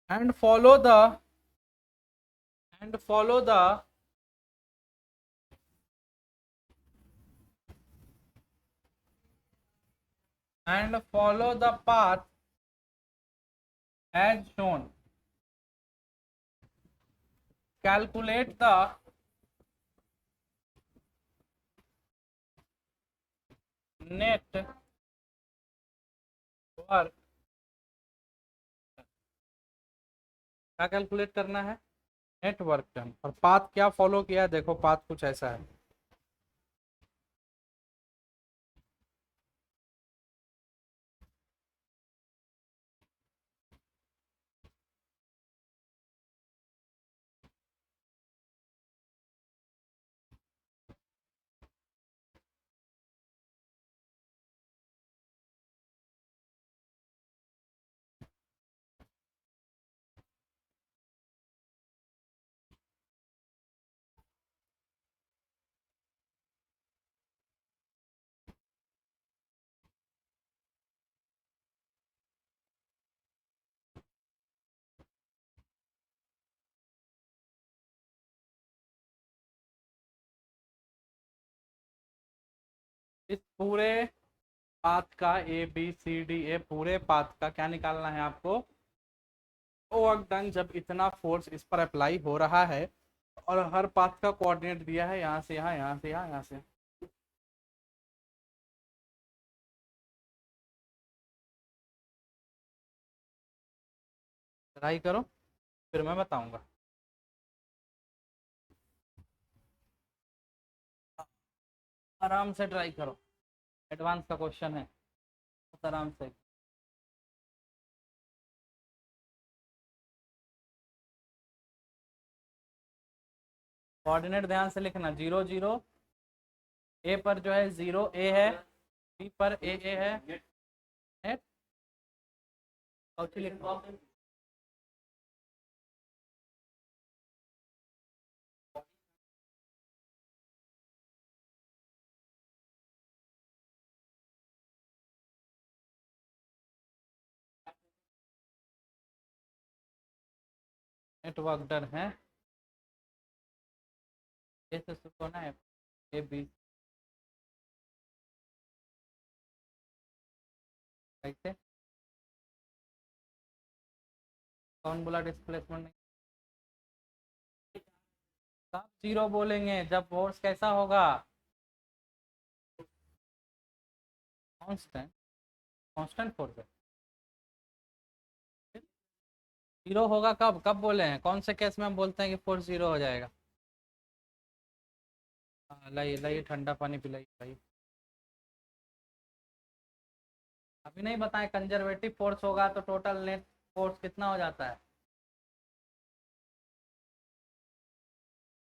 and follow the path as shown. Calculate the net work। क्या कैलकुलेट करना है, network turn. और path क्या follow किया, देखो path कुछ ऐसा है। इस पूरे पाथ का ABCD, पूरे पाथ का क्या निकालना है आपको, वर्क डन जब इतना फोर्स इस पर अप्लाई हो रहा है और हर पाथ का कोऑर्डिनेट दिया है, यहाँ से यहाँ, यहाँ से यहाँ, यहाँ से। ट्राई करो, फिर मैं बताऊंगा। आराम से ट्राई करो, एडवांस का क्वेश्चन है, आराम से। कोऑर्डिनेट ध्यान से लिखना, 0 0, ए पर जो है 0 A है, बी पर A है, नेट लिखो। नेटवर्क डन है, ऐसे शुरू होना है, AB कैसे, कौन बोला डिस्प्लेसमेंट नहीं? कब 0 बोलेंगे, जब फोर्स कैसा होगा, कांस्टेंट, कांस्टेंट फोर्स है। 0 होगा कब, कब बोले हैं, कौन से केस में हम बोलते हैं कि फोर्स 0 हो जाएगा? लाइए लाइए, ठंडा पानी पिलाइए भाई। अभी नहीं बताएं, कंजर्वेटिव फोर्स होगा तो टोटल नेट फोर्स कितना हो जाता है,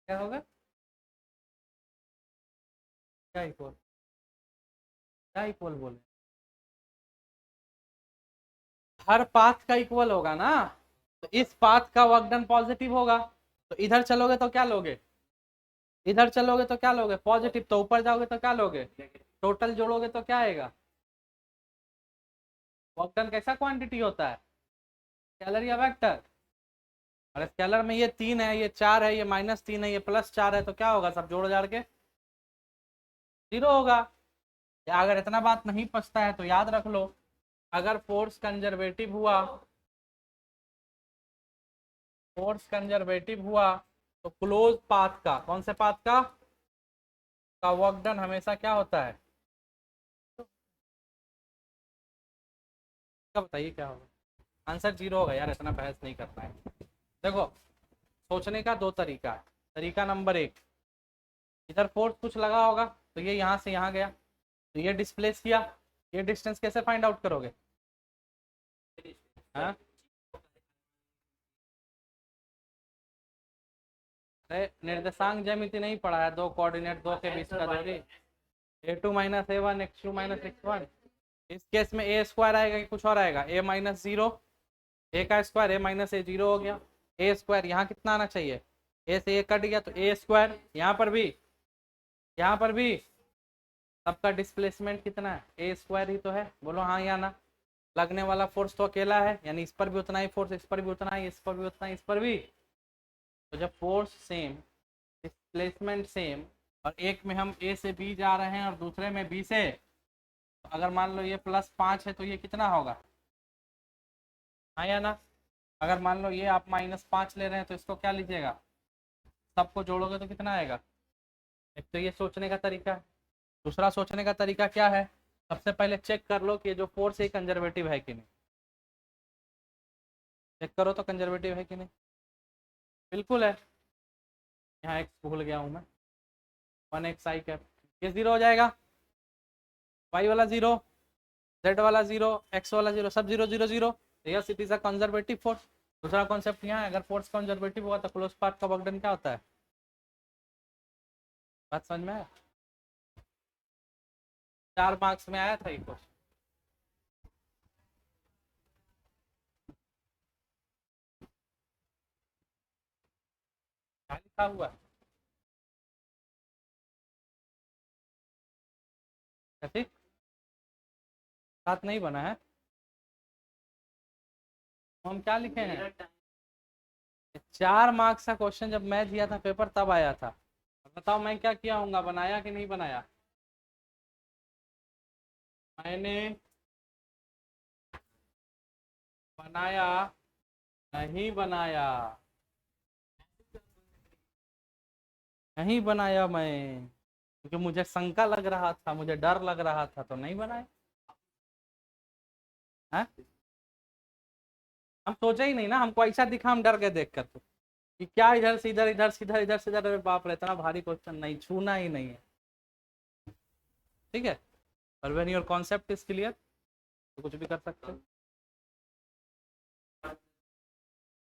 क्या होगा, क्या इक्वल, क्या इक्वल बोले, हर पाथ का इक्वल होगा ना। तो इस पाथ का वर्क डन पॉजिटिव होगा, तो इधर चलोगे तो क्या लोगे, इधर चलोगे तो क्या लोगे पॉजिटिव, तो ऊपर जाओगे तो क्या लोगे, टोटल जोड़ोगे तो क्या आएगा। वर्क डन कैसा क्वांटिटी होता है, स्केलर या वेक्टर? अरे स्केलर में ये 3 है, ये 4 है, ये -3 है, ये +4 है, तो क्या होगा सब जोड़ जाड़ के 0 होगा। या अगर इतना बात नहीं पछता है तो याद रख लो, अगर फोर्स कंजर्वेटिव हुआ तो क्लोज पाथ का, कौन से पाथ का वर्क डन हमेशा क्या होता है? क्या बताइए क्या होगा? आंसर 0 होगा यार, इतना बहस नहीं करना है। देखो, सोचने का दो तरीका है। तरीका नंबर 1, इधर फोर्स कुछ लगा होगा तो ये यहाँ से यहाँ गया, तो ये डिस्प्लेस किया, ये डिस्टेंस कैसे फाइंड आउट करोगे? हाँ? अरे निर्देशांक ज्यामिति नहीं पढ़ा है? दो कोऑर्डिनेट, दो के बीच का दूरी, a2 - a1 x2 - x1। इस केस में ए स्क्वायर आएगा कि कुछ और आएगा? a-0, ए का स्क्वायर a-a0 हो गया। ए स्क्वायर यहाँ कितना आना चाहिए? ए से ए कट गया तो ए स्क्वायर, यहाँ पर भी, यहाँ पर भी सबका डिस्प्लेसमेंट कितना है? ए स्क्वायर ही तो है, बोलो हाँ या ना। लगने वाला फोर्स तो अकेला है, यानी इस पर भी उतना ही फोर्स, इस पर भी उतना ही, इस पर भी उतना ही, इस पर भी। तो जब फोर्स सेम, डिस्प्लेसमेंट सेम, और एक में हम ए से बी जा रहे हैं और दूसरे में बी से, तो अगर मान लो ये +5 है तो ये कितना होगा? हाँ या ना? अगर मान लो ये आप -5 ले रहे हैं तो इसको क्या लीजिएगा? सबको जोड़ोगे तो कितना आएगा? एक तो ये सोचने का तरीका है। दूसरा सोचने का तरीका क्या है? सबसे पहले चेक कर लो कि जो फोर्स है कंजर्वेटिव है कि नहीं। चेक करो तो कंजर्वेटिव है कि नहीं। बिल्कुल है। यहाँ एक्स भूल गया हूँ मैं, 1x i कैप, ये 0 हो जाएगा। y वाला 0, z वाला 0, x वाला 0, सब 0 0 0। Yes, it is a conservative force. दूसरा कॉन्सेप्ट यहाँ है, अगर फोर्स कंजर्वेटिव हुआ तो क्लोज पाथ का वर्क डन क्या होता है? बात समझ में आया? 4 मार्क्स में आया था ये क्वेश्चन। क्या लिखा हुआ है? ठीक, साथ नहीं बना है। हम क्या लिखे हैं? 4 मार्क्स का क्वेश्चन जब मैं दिया था पेपर तब आया था। अब बताओ मैं क्या किया हूँ, बनाया कि नहीं बनाया? मैंने बनाया नहीं बनाया? नहीं बनाया मैं, क्योंकि मुझे शंका लग रहा था, मुझे डर लग रहा था, तो नहीं बनाया। है? हम सोचे ही नहीं ना, हमको ऐसा दिखा, हम डर गए देख कर तो, कि क्या इधर से इधर, इधर से इधर, इधर से इधर, अरे बाप रे इतना भारी क्वेश्चन नहीं, छूना ही नहीं है। ठीक है, और when your concept is clear तो कुछ भी कर सकते हो।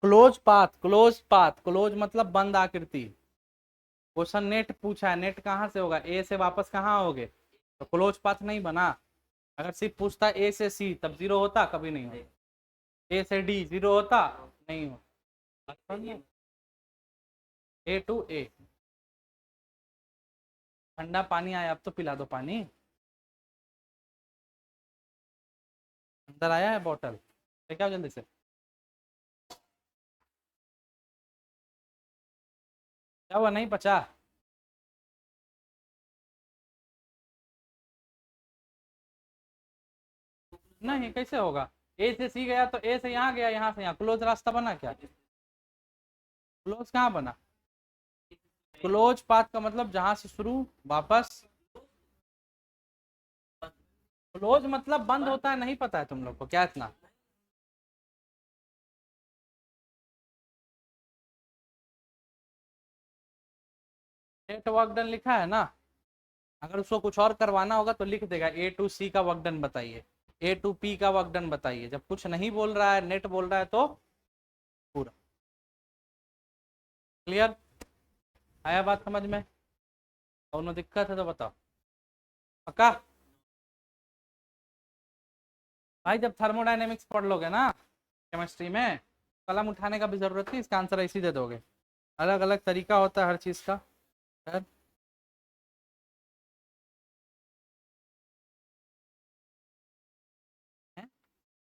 Close path, close path, close मतलब बंद आकृति। क्वेश्चन नेट पूछा है, नेट कहाँ से होगा? ए से वापस कहाँ आओगे? तो क्लोज पाथ नहीं बना। अगर सिर्फ पूछता ए से सी तब 0 होता? कभी नहीं होता। ए से डी 0 होता? नहीं होता। A to A। ठंडा पानी आया, अब तो पिला दो पानी। अंदर आया है बॉटल, लेके आओ जल्दी से। क्या हुआ, नहीं पचा? नहीं, कैसे होगा? ए से सी गया तो ए से यहाँ गया, यहाँ से यहाँ, क्लोज रास्ता बना क्या? क्लोज कहाँ बना? क्लोज पाथ का मतलब जहां से शुरू वापस। क्लोज मतलब बंद होता है, नहीं पता है तुम लोग को क्या इतना? नेट वर्क डन लिखा है ना, अगर उसको कुछ और करवाना होगा तो लिख देगा A to C का वर्क डन बताइए, A to P का वर्क डन बताइए। जब कुछ नहीं बोल रहा है, नेट बोल रहा है, तो पूरा क्लियर। आया बात समझ में? दोनों दिक्कत है तो बताओ। पक्का? भाई जब थर्मोडायनेमिक्स पढ़ लोगे ना केमिस्ट्री में, कलम उठाने का भी जरूरत नहीं, इसका आंसर ऐसे दे दोगे। अलग अलग तरीका होता है हर चीज का। है?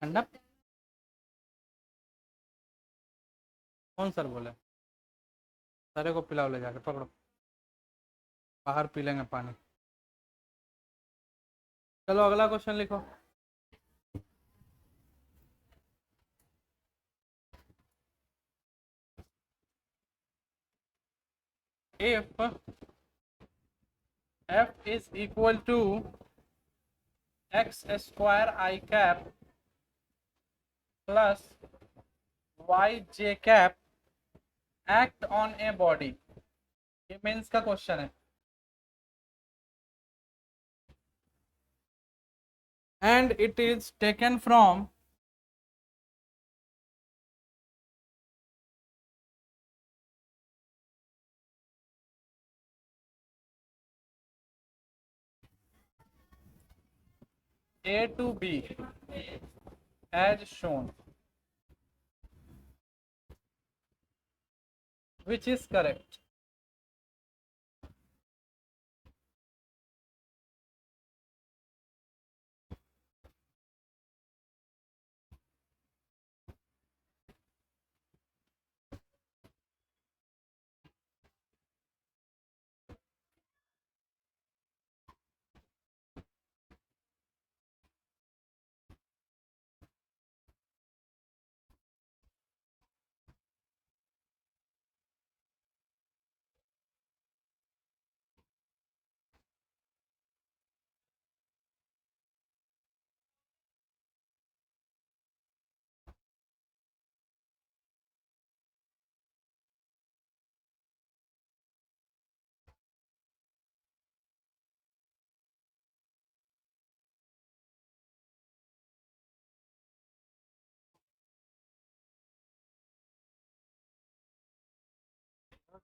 ठंडा कौन सर बोले? सर को पिलाओ, ले जाके पकड़ो, बाहर पी लेंगे पानी। चलो अगला क्वेश्चन लिखो। If f is equal to x square I cap plus y j cap act on a body, ये मेंस का क्वेश्चन है। and it is taken from A to B as shown, which is correct?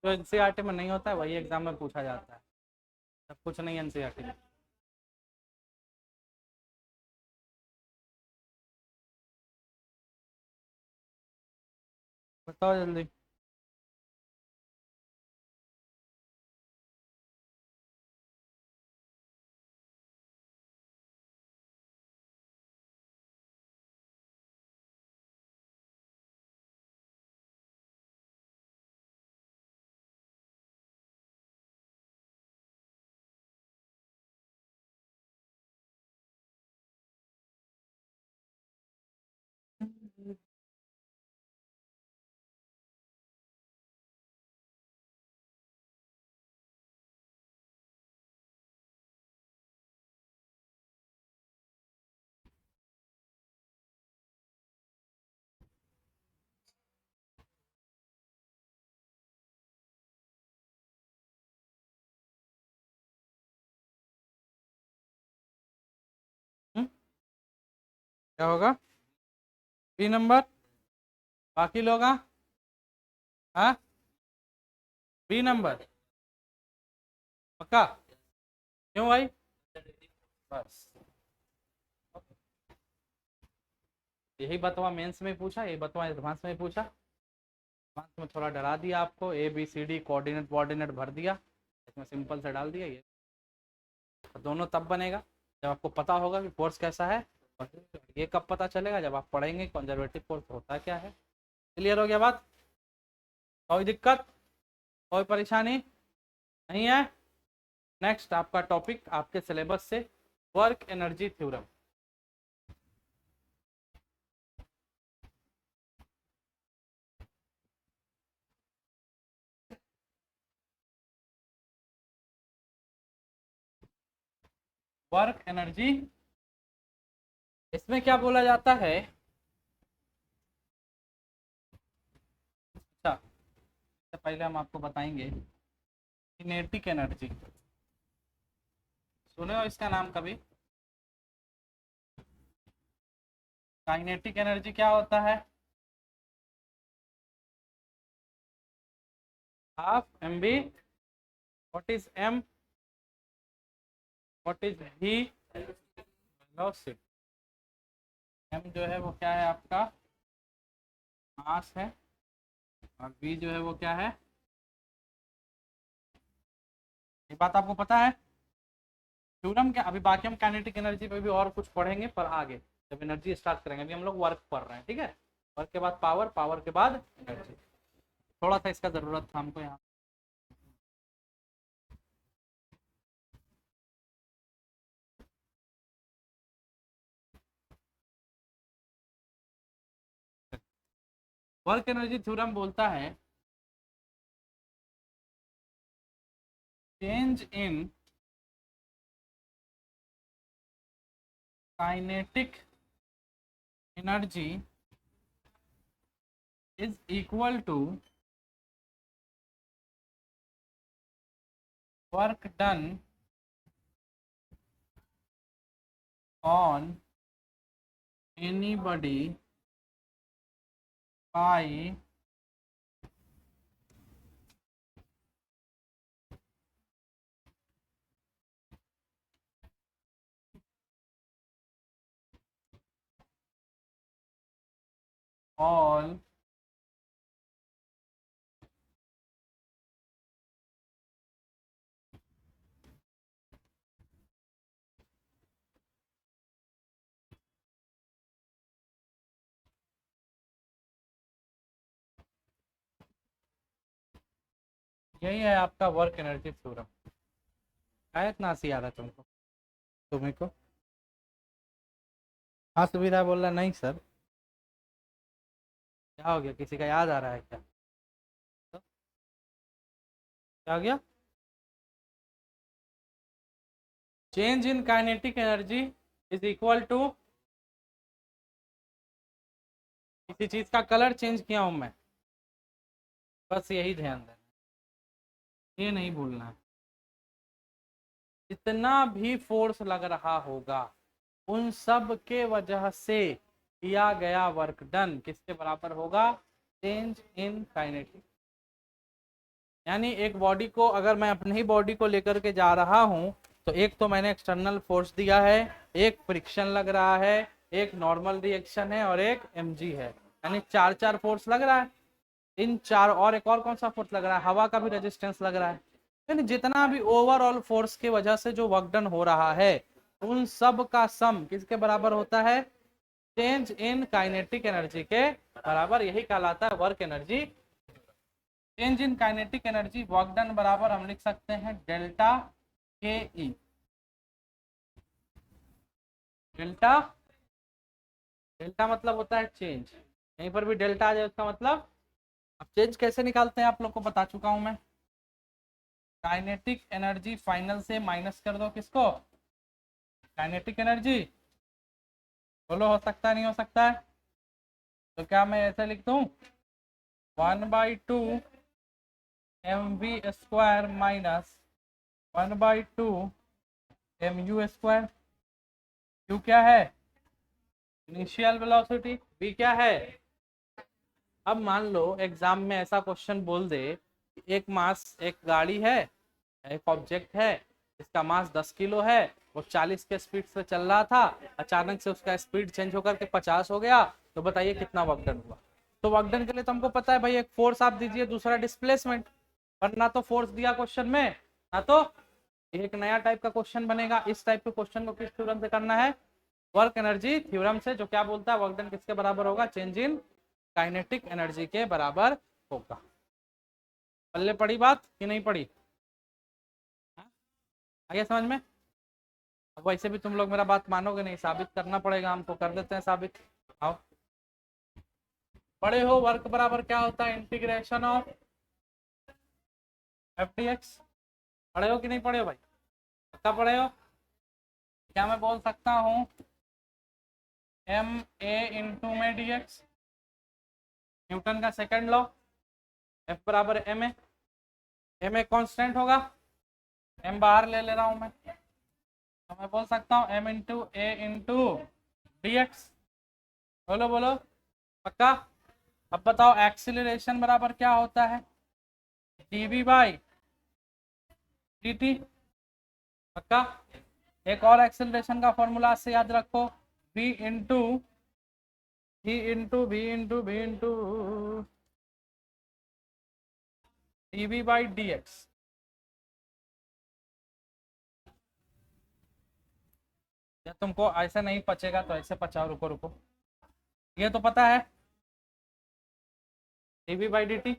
जो NCERT में नहीं होता है वही exam में पूछा जाता है, सब कुछ नहीं एनसीईआरटी में। बताओ जल्दी। क्या होगा? B number. बाकी लोग हाँ, बी नंबर पक्का? क्यों भाई? बस यही बतवा मेंस में पूछा, यही बतवा एडवांस में पूछा। एडवांस में थोड़ा डरा दिया आपको, A B C D coordinate coordinate भर दिया, इसमें सिंपल से डाल दिया। ये तो दोनों तब बनेगा जब आपको पता होगा कि फोर्स कैसा है, और ये कब पता चलेगा? जब आप पढ़ेंगे कंजर्वेटिव फोर्स होता क्या है। क्लियर हो गया बात? कोई दिक्कत, कोई परेशानी नहीं है? नेक्स्ट आपका टॉपिक आपके सिलेबस से work energy theorem. Work energy, इसमें क्या बोला जाता है? अच्छा, इससे पहले हम आपको बताएंगे किनेटिक एनर्जी। सुने हो इसका नाम कभी? काइनेटिक एनर्जी क्या होता है? Half M B, what is M, what is V, velocity. M जो है वो क्या है आपका? मास है, और वी जो है वो क्या है? ये बात आपको पता है? थ्योरम क्या, अभी बाकी हम काइनेटिक एनर्जी पे भी और कुछ पढ़ेंगे पर आगे जब एनर्जी स्टार्ट करेंगे। अभी हम लोग वर्क पढ़ रहे हैं, ठीक है? वर्क के बाद पावर, पावर के बाद एनर्जी। थोड़ा सा इसका जरूरत था हमको यहाँ। वर्क एनर्जी थ्योरम बोलता है change in kinetic energy is equal to work done on anybody by all यही है आपका वर्क एनर्जी थ्योरम। आया इतना हंसी आ रहा है तुमको, तुम्हें को? हाँ सुविधा बोल रहा नहीं सर। क्या हो गया, किसी का याद आ रहा है क्या? तो क्या हो गया? Change in kinetic energy is equal to, किसी चीज का कलर चेंज किया हूं मैं, बस यही ध्यान देना, ये नहीं भूलना है। जितना भी फोर्स लग रहा होगा उन सब के वजह से किया गया वर्क डन किसके बराबर होगा? Change in kinetic. यानी एक बॉडी को अगर मैं अपनी ही बॉडी को लेकर के जा रहा हूं तो एक तो मैंने एक्सटर्नल फोर्स दिया है, एक फ्रिक्शन लग रहा है, एक नॉर्मल रिएक्शन है और एक mg है, यानी चार फोर्स लग रहा है। इन चार और एक और कौन सा फोर्स लग रहा है? हवा का भी रेजिस्टेंस लग रहा है। यानी जितना भी ओवरऑल फोर्स की वजह से जो वर्क डन हो रहा है उन सब का सम किसके बराबर होता है? चेंज इन काइनेटिक एनर्जी के बराबर। यही कहलाता है work energy. Change in kinetic energy work done बराबर हम लिख सकते हैं डेल्टा के ई। डेल्टा, डेल्टा मतलब होता है चेंज, यहीं पर भी डेल्टा आ जाए उसका मतलब। अब चेंज कैसे निकालते हैं आप लोग को बता चुका हूं मैं। काइनेटिक एनर्जी फाइनल से माइनस कर दो किसको? Kinetic energy. बोलो हो सकता है नहीं हो सकता है? तो क्या मैं ऐसे लिख दूं 1/2 mv square minus 1/2 mu square. Q क्या है? Initial velocity. v क्या है? अब मान लो एग्जाम में ऐसा क्वेश्चन बोल दे, एक मास, एक गाड़ी है, एक ऑब्जेक्ट है, इसका मास 10 किलो है, वो 40 के स्पीड से चल रहा था, अचानक से उसका स्पीड चेंज होकर के 50 हो गया, तो बताइए कितना वर्क डन हुआ? तो वर्क डन के लिए तो हमको पता है भाई, एक फोर्स आप दीजिए, दूसरा डिस्प्लेसमेंट। पर ना तो फोर्स दिया क्वेश्चन में, ना तो एक नया टाइप का क्वेश्चन बनेगा। इस टाइप के क्वेश्चन को किस थ्योरम से करना है? वर्क एनर्जी थ्योरम से, जो क्या बोलता है वर्क डन किसके बराबर होगा? चेंज इन काइनेटिक एनर्जी के बराबर होगा। पल्ले पड़ी बात कि नहीं पड़ी? आगे समझ में? अब वैसे भी तुम लोग मेरा बात मानोगे नहीं, साबित करना पड़ेगा हमको, कर देते हैं साबित। आओ, पढ़े हो वर्क बराबर क्या होता है? Integration of F D x. पढ़े हो कि नहीं पढ़े हो भाई? पक्का पढ़े हो? क्या मैं बोल सकता हूँ एम ए इंटू में डी एक्स, न्यूटन का सेकंड लॉ, एफ बराबर M A. M A constant होगा, एम बाहर ले रहा हूं मैं, तो मैं बोल सकता हूँ एम इंटू ए इंटू डी एक्स। बोलो बोलो, पक्का? अब बताओ एक्सीलरेशन बराबर क्या होता है? dv by dt। पक्का? एक और एक्सीलरेशन का फॉर्मूला से याद रखो, v into D V by D X. या तुमको ऐसे नहीं पचेगा तो ऐसे पचाओ, रुको रुको, ये तो पता है dv बाई dt।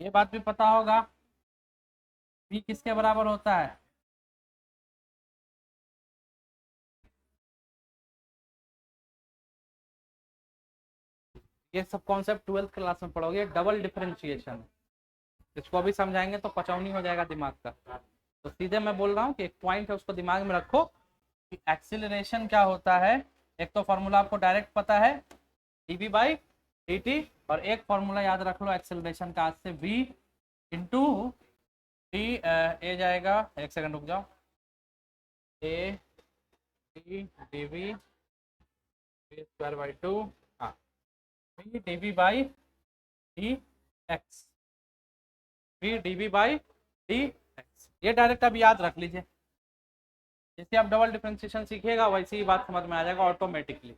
ये बात भी पता होगा v किसके बराबर होता है, ये सब कॉन्सेप्ट 12th क्लास में पढ़ोगे, डबल डिफरेंशिएशन। इसको अभी समझाएंगे तो पचौनी हो जाएगा दिमाग का। तो सीधे मैं बोल रहा हूँ कि एक पॉइंट है उसको दिमाग में रखो कि एक्सीलरेशन क्या होता है। एक तो फॉर्मूला आपको डायरेक्ट पता है dv बाई dt, और एक फॉर्मूला याद रख लो एक्सीलरेशन का, आज से v इंटू डी ए जाएगा, एक सेकंड रुक जाओ, A D D V square by 2, हाँ v dv by D X, v dv by D X, ये डायरेक्ट अब याद रख लीजिए। जैसे आप डबल डिफरेंशिएशन सीखिएगा वैसे ही बात समझ में आ जाएगा ऑटोमेटिकली।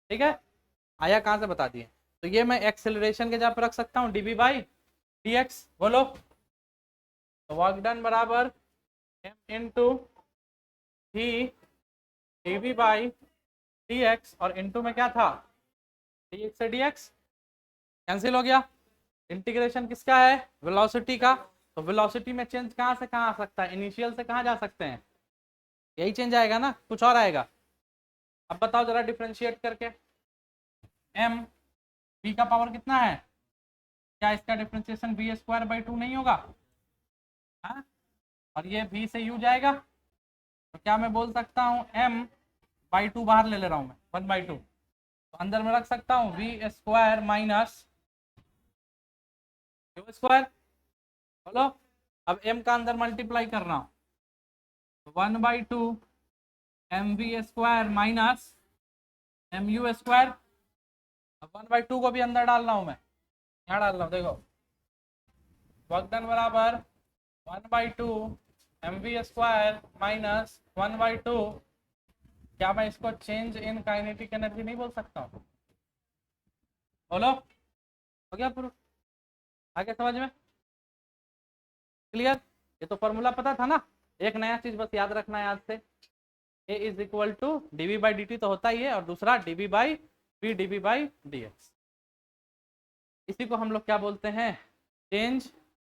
ठीक है, आया कहाँ से बता दिए। तो ये मैं एक्सेलरेशन के जगह पर रख सकता हूँ dv बाई dx, बोलो वर्क डन बराबर m into he dv by dx, और इंटू में क्या था dx से dx कैंसिल हो गया। इंटीग्रेशन किसका है, वेलोसिटी का, तो वेलोसिटी में चेंज कहाँ से कहाँ आ सकता है, इनिशियल से कहाँ जा सकते हैं, यही चेंज आएगा ना, कुछ और आएगा। अब बताओ जरा डिफरेंशिएट करके, m v का पावर कितना है, क्या इसका डिफरेंशिएशन v स्क्वायर बाई 2 नहीं होगा, हाँ, और ये v से u जाएगा, तो क्या मैं बोल सकता हूँ m बाई 2 बाहर ले रहा हूँ मैं 1/2, तो अंदर में रख सकता हूँ v square minus u square. बोलो अब m का अंदर मल्टीप्लाई कर रहा हूँ, 1/2 mv square minus mu square. अब 1/2 को भी अंदर डाल रहा हूँ मैं, यहाँ डाल रहा हूँ, देखो वर्क डन बराबर 1/2 mv स्क्वायर माइनस 1/2। क्या मैं इसको चेंज इन काइनेटिक एनर्जी नहीं बोल सकता हूँ, बोलो हो गया प्रूफ, आगे समझ में क्लियर। ये तो फॉर्मूला पता था ना, एक नया चीज बस याद रखना है आज से, a is equal to dv by dt तो होता ही है, और दूसरा dv by v dv by dx। इसी को हम लोग क्या बोलते हैं, change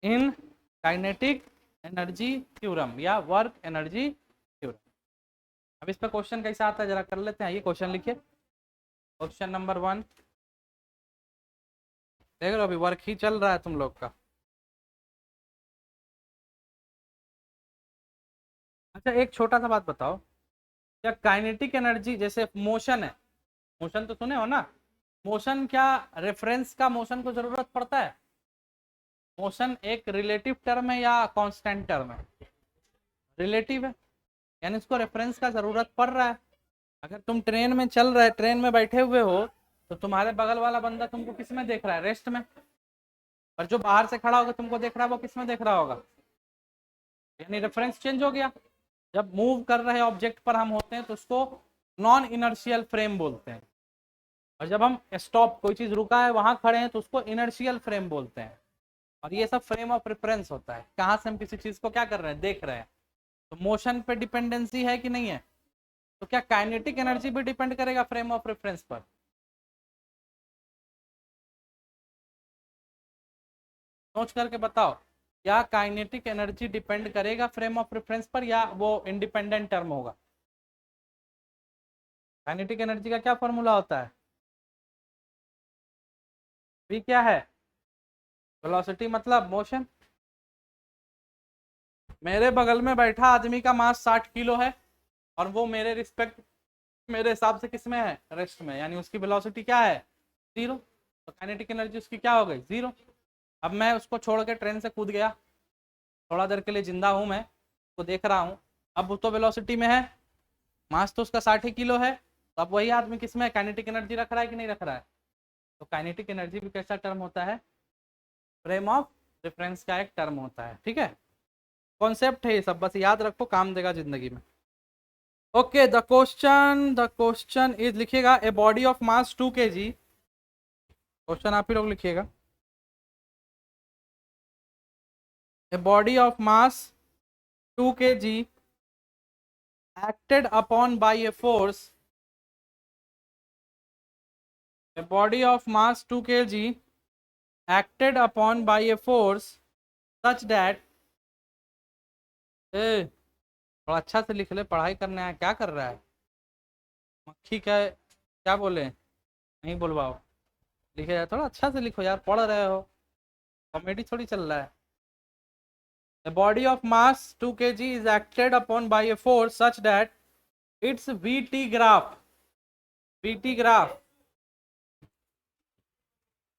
in kinetic energy theorem या वर्क एनर्जी थ्योरम। अब इस पर क्वेश्चन कैसा आता है जरा कर लेते हैं, ये क्वेश्चन लिखिए, क्वेश्चन नंबर 1, देख लो अभी वर्क ही चल रहा है तुम लोग का। अच्छा एक छोटा सा बात बताओ, क्या काइनेटिक एनर्जी जैसे मोशन है, मोशन तो सुने हो ना, मोशन क्या रेफरेंस का मोशन को जरूरत पड़ता है, मोशन एक रिलेटिव टर्म है या कांस्टेंट टर्म है, रिलेटिव है, यानी इसको रेफरेंस का जरूरत पड़ रहा है। अगर तुम ट्रेन में चल रहे, ट्रेन में बैठे हुए हो, तो तुम्हारे बगल वाला बंदा तुमको किस में देख रहा है, रेस्ट में, और जो बाहर से खड़ा होगा तुमको देख रहा है वो किस में देख रहा होगा, यानी रेफरेंस चेंज हो गया। जब मूव कर रहे ऑब्जेक्ट पर हम होते हैं तो उसको नॉन इनर्शियल फ्रेम बोलते हैं, और जब हम स्टॉप, कोई चीज रुका है वहां खड़े हैं तो उसको इनर्शियल फ्रेम बोलते हैं। और ये सब फ्रेम ऑफ रेफरेंस होता है, कहाँ से हम किसी चीज को क्या कर रहे हैं, देख रहे हैं। तो मोशन पे डिपेंडेंसी है कि नहीं है, तो क्या काइनेटिक एनर्जी भी डिपेंड करेगा फ्रेम ऑफ रेफरेंस पर, सोच करके बताओ, क्या काइनेटिक एनर्जी डिपेंड करेगा फ्रेम ऑफ रेफरेंस पर या वो इंडिपेंडेंट टर्म होगा। काइनेटिक एनर्जी का क्या फॉर्मूला होता है, v क्या है, वेलोसिटी मतलब मोशन। मेरे बगल में बैठा आदमी का मास 60 किलो है, और वो मेरे रिस्पेक्ट, मेरे हिसाब से किस में है, रेस्ट में, यानी उसकी वेलोसिटी क्या है, 0, तो काइनेटिक एनर्जी उसकी क्या हो गई, 0। अब मैं उसको छोड़ के ट्रेन से कूद गया, थोड़ा देर के लिए जिंदा हूं मैं, उसको देख रहा हूँ, अब वो तो वेलोसिटी में है, मास तो उसका 60 किलो है, तो अब वही आदमी किस में काइनेटिक एनर्जी रख रहा है कि नहीं रख रहा है। तो काइनेटिक एनर्जी भी कैसा टर्म होता है, फ्रेम ऑफ रेफरेंस का एक टर्म होता है। ठीक है, कॉन्सेप्ट है ये सब, बस याद रखो, काम देगा जिंदगी में। ओके, द क्वेश्चन इज, लिखिएगा a body of mass 2 kg, question आप ही लोग लिखिएगा, a body of mass 2 kg acted upon by a force, a body of mass 2 kg acted upon by a force such that थोड़ा अच्छा से लिख ले, पढ़ाई करने आया क्या कर रहा है मक्खी का, क्या बोले नहीं बोलवाओ, लिखे जाए थोड़ा अच्छा से लिखो यार, पढ़ रहे हो, कॉमेडी थोड़ी चल रहा है। A body of mass 2 kg is acted upon by a force such that its VT graph, VT graph,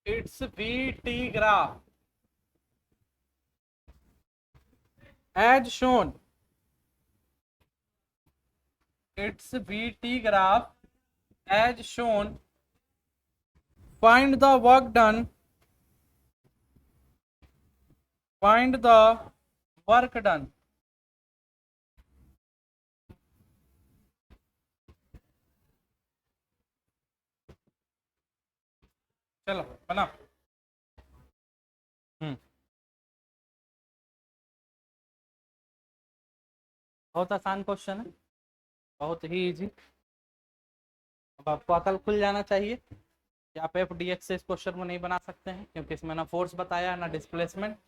its VT graph as shown, its VT graph as shown, find the work done, find the work done. चलो बना। बहुत आसान question है, बहुत ही easy. अब आपको अकल खुल जाना चाहिए कि आप एफ डी एक्स से इस क्वेश्चन को नहीं बना सकते हैं, क्योंकि इसमें ना फोर्स बताया ना डिस्प्लेसमेंट।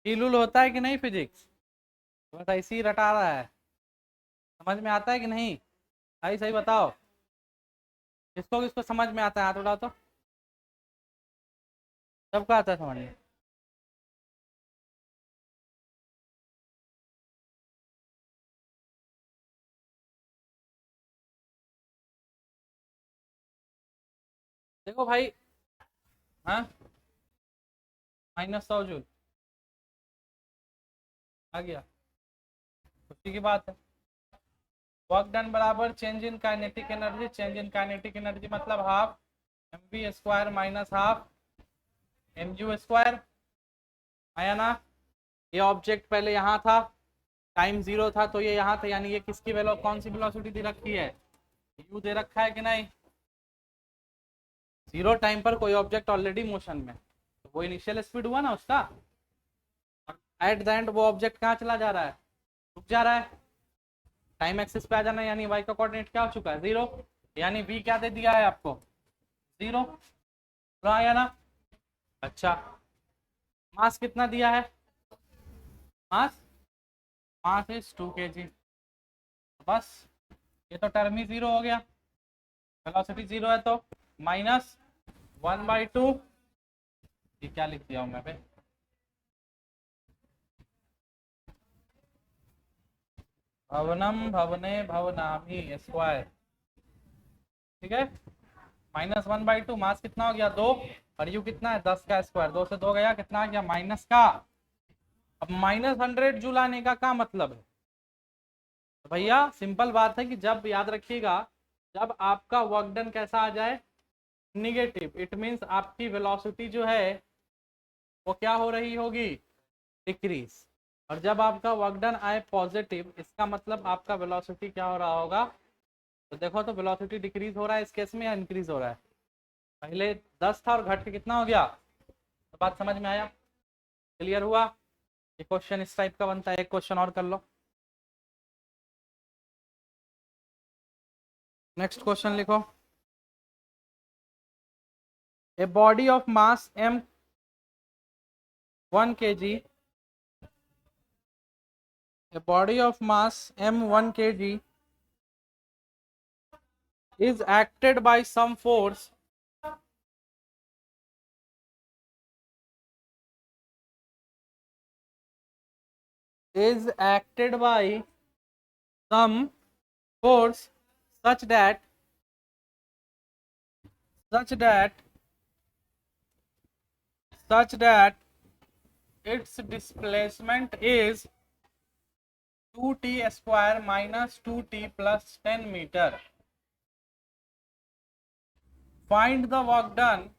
हीलुल होता है कि नहीं फिजिक्स, बस ऐसे ही रटा रहा है, समझ में आता है कि नहीं, सही सही बताओ, किसको किसको समझ में आता है हाथ उठाओ तो, सबको आता है समझ में। देखो भाई, हाँ -100 जूल आ गया, खुशी की बात है। वर्क डन बराबर change in kinetic energy, change in kinetic energy मतलब half mv² minus half mg², आया ना। ये ऑब्जेक्ट पहले यहाँ था, टाइम 0 था तो ये यहाँ था, यानी ये किसकी कौन सी वेलोसिटी दे रखी है, u दे रखा है कि नहीं, 0 टाइम पर कोई ऑब्जेक्ट ऑलरेडी मोशन में, तो वो इनिशियल स्पीड हुआ ना उसका, एट द एंड वो ऑब्जेक्ट कहाँ चला जा रहा है, रुक जा रहा है, टाइम एक्सिस पे आ जाना, यानी y का कोऑर्डिनेट क्या हो चुका है 0, यानी v क्या दे दिया है आपको 0, आया ना। अच्छा, मास कितना दिया है, मास मास इज 2 kg, बस ये तो टर्म ही 0 हो गया, वेलोसिटी 0 है तो -1/2, ये क्या लिख दिया हूँ मैं भाई, भवनम भवने भवनामी स्क्वायर, ठीक है, -1/2, मास कितना हो गया 2, और यू कितना है 10 का स्क्वायर, 2 से 2 गया, कितना आ गया माइनस का, अब -100 जूल आने का क्या मतलब है, तो भैया सिंपल बात है कि जब याद रखिएगा, जब आपका वर्क डन कैसा आ जाए निगेटिव, इट मीन्स आपकी वेलोसिटी जो है वो क्या हो रही होगी डिक्रीज, और जब आपका वर्क डन आए पॉजिटिव, इसका मतलब आपका वेलोसिटी क्या हो रहा होगा, तो देखो तो वेलोसिटी डिक्रीज हो रहा है इस केस में या इंक्रीज हो रहा है, पहले 10 था और घट के कितना हो गया, तो बात समझ में आया, क्लियर हुआ। ये क्वेश्चन इस टाइप का बनता है, एक क्वेश्चन और कर लो, नेक्स्ट क्वेश्चन लिखो। A body of mass m 1 kg, a body of mass m 1 kg is acted by some force is acted by some force such that such that such that its displacement is 2t square minus 2t plus 10 meter. Find the work done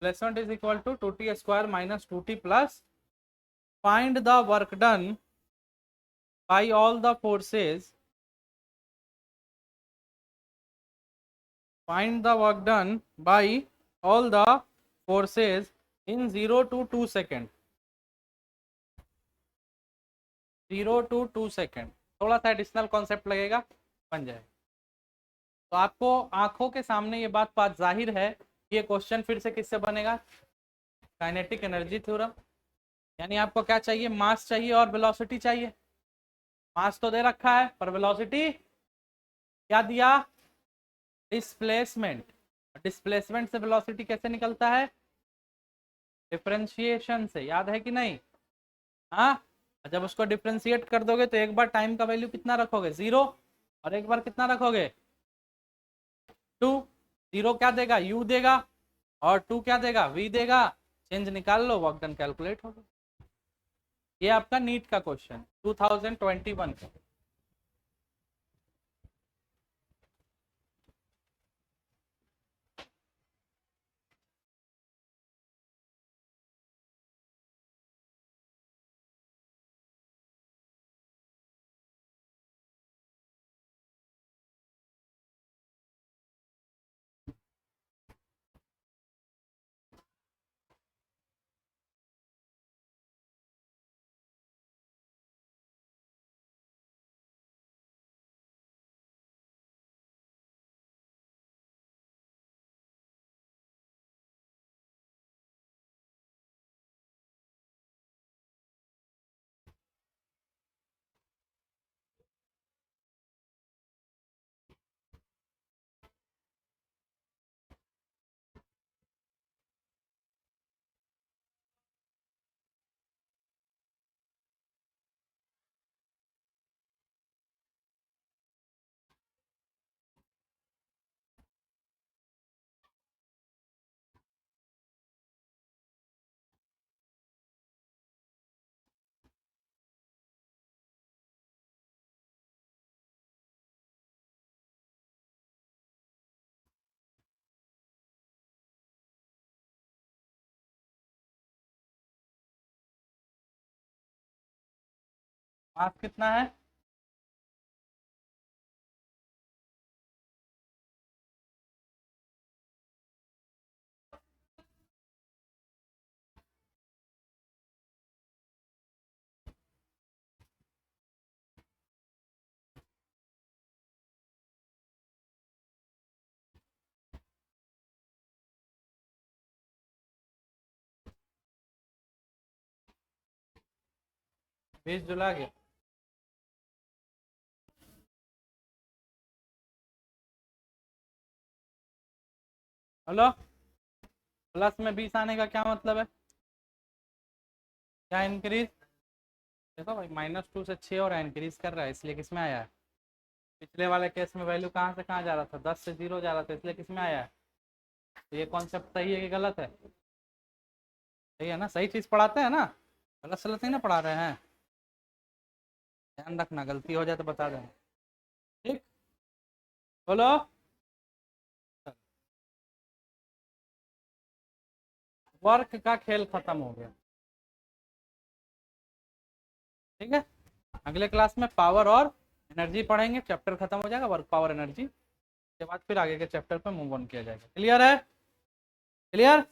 displacement is equal to 2t square minus 2t plus. Find the work done by all the forces. Find the work done by all the forces in 0 to 2 second. 0 to 2 second. थोड़ा सा additional concept लगेगा, बन जाए. तो आपको आंखों के सामने ये बात जाहिर है. ये क्वेश्चन फिर से किससे बनेगा? Kinetic energy theorem. यानी आपको क्या चाहिए? मास चाहिए और वेलोसिटी चाहिए. मास तो दे रखा है, पर वेलोसिटी क्या दिया? डिस्प्लेसमेंट. डिस्प्लेसमेंट से वेलोसिटी कैसे निकलता है? डिफरेंशिएशन से. याद है कि नहीं? हाँ. जब उसको डिफरेंशिएट कर दोगे तो एक बार टाइम का वैल्यू कितना रखोगे? 0. और एक बार कितना रखोगे? 2. 0 क्या देगा? u देगा. और 2 क्या देगा? v देगा. चेंज निकाल लो, वर्क डन कैलकुलेट होगा. ये आपका नीट का क्वेश्चन 2021 का. मास कितना है? बीस जुला गया. हेलो. प्लस में 20 आने का क्या मतलब है? क्या इंक्रीज? देखो भाई, -2 से 6 और इंक्रीज कर रहा है, इसलिए किस में आया है? पिछले वाले केस में वैल्यू कहाँ से कहाँ जा रहा था? 10 से 0 जा रहा था, इसलिए किस में आया है? तो ये कॉन्सेप्ट सही है कि गलत है? सही है ना? सही चीज़ पढ़ाते हैं ना, गलत सलत नहीं ना पढ़ा रहे हैं. ध्यान रखना, गलती हो जाए तो बता देना. ठीक, बोलो. वर्क का खेल खत्म हो गया. ठीक है, अगले क्लास में पावर और एनर्जी पढ़ेंगे. चैप्टर खत्म हो जाएगा, वर्क पावर एनर्जी के बाद फिर आगे के चैप्टर पे मूव ऑन किया जाएगा. क्लियर है? क्लियर.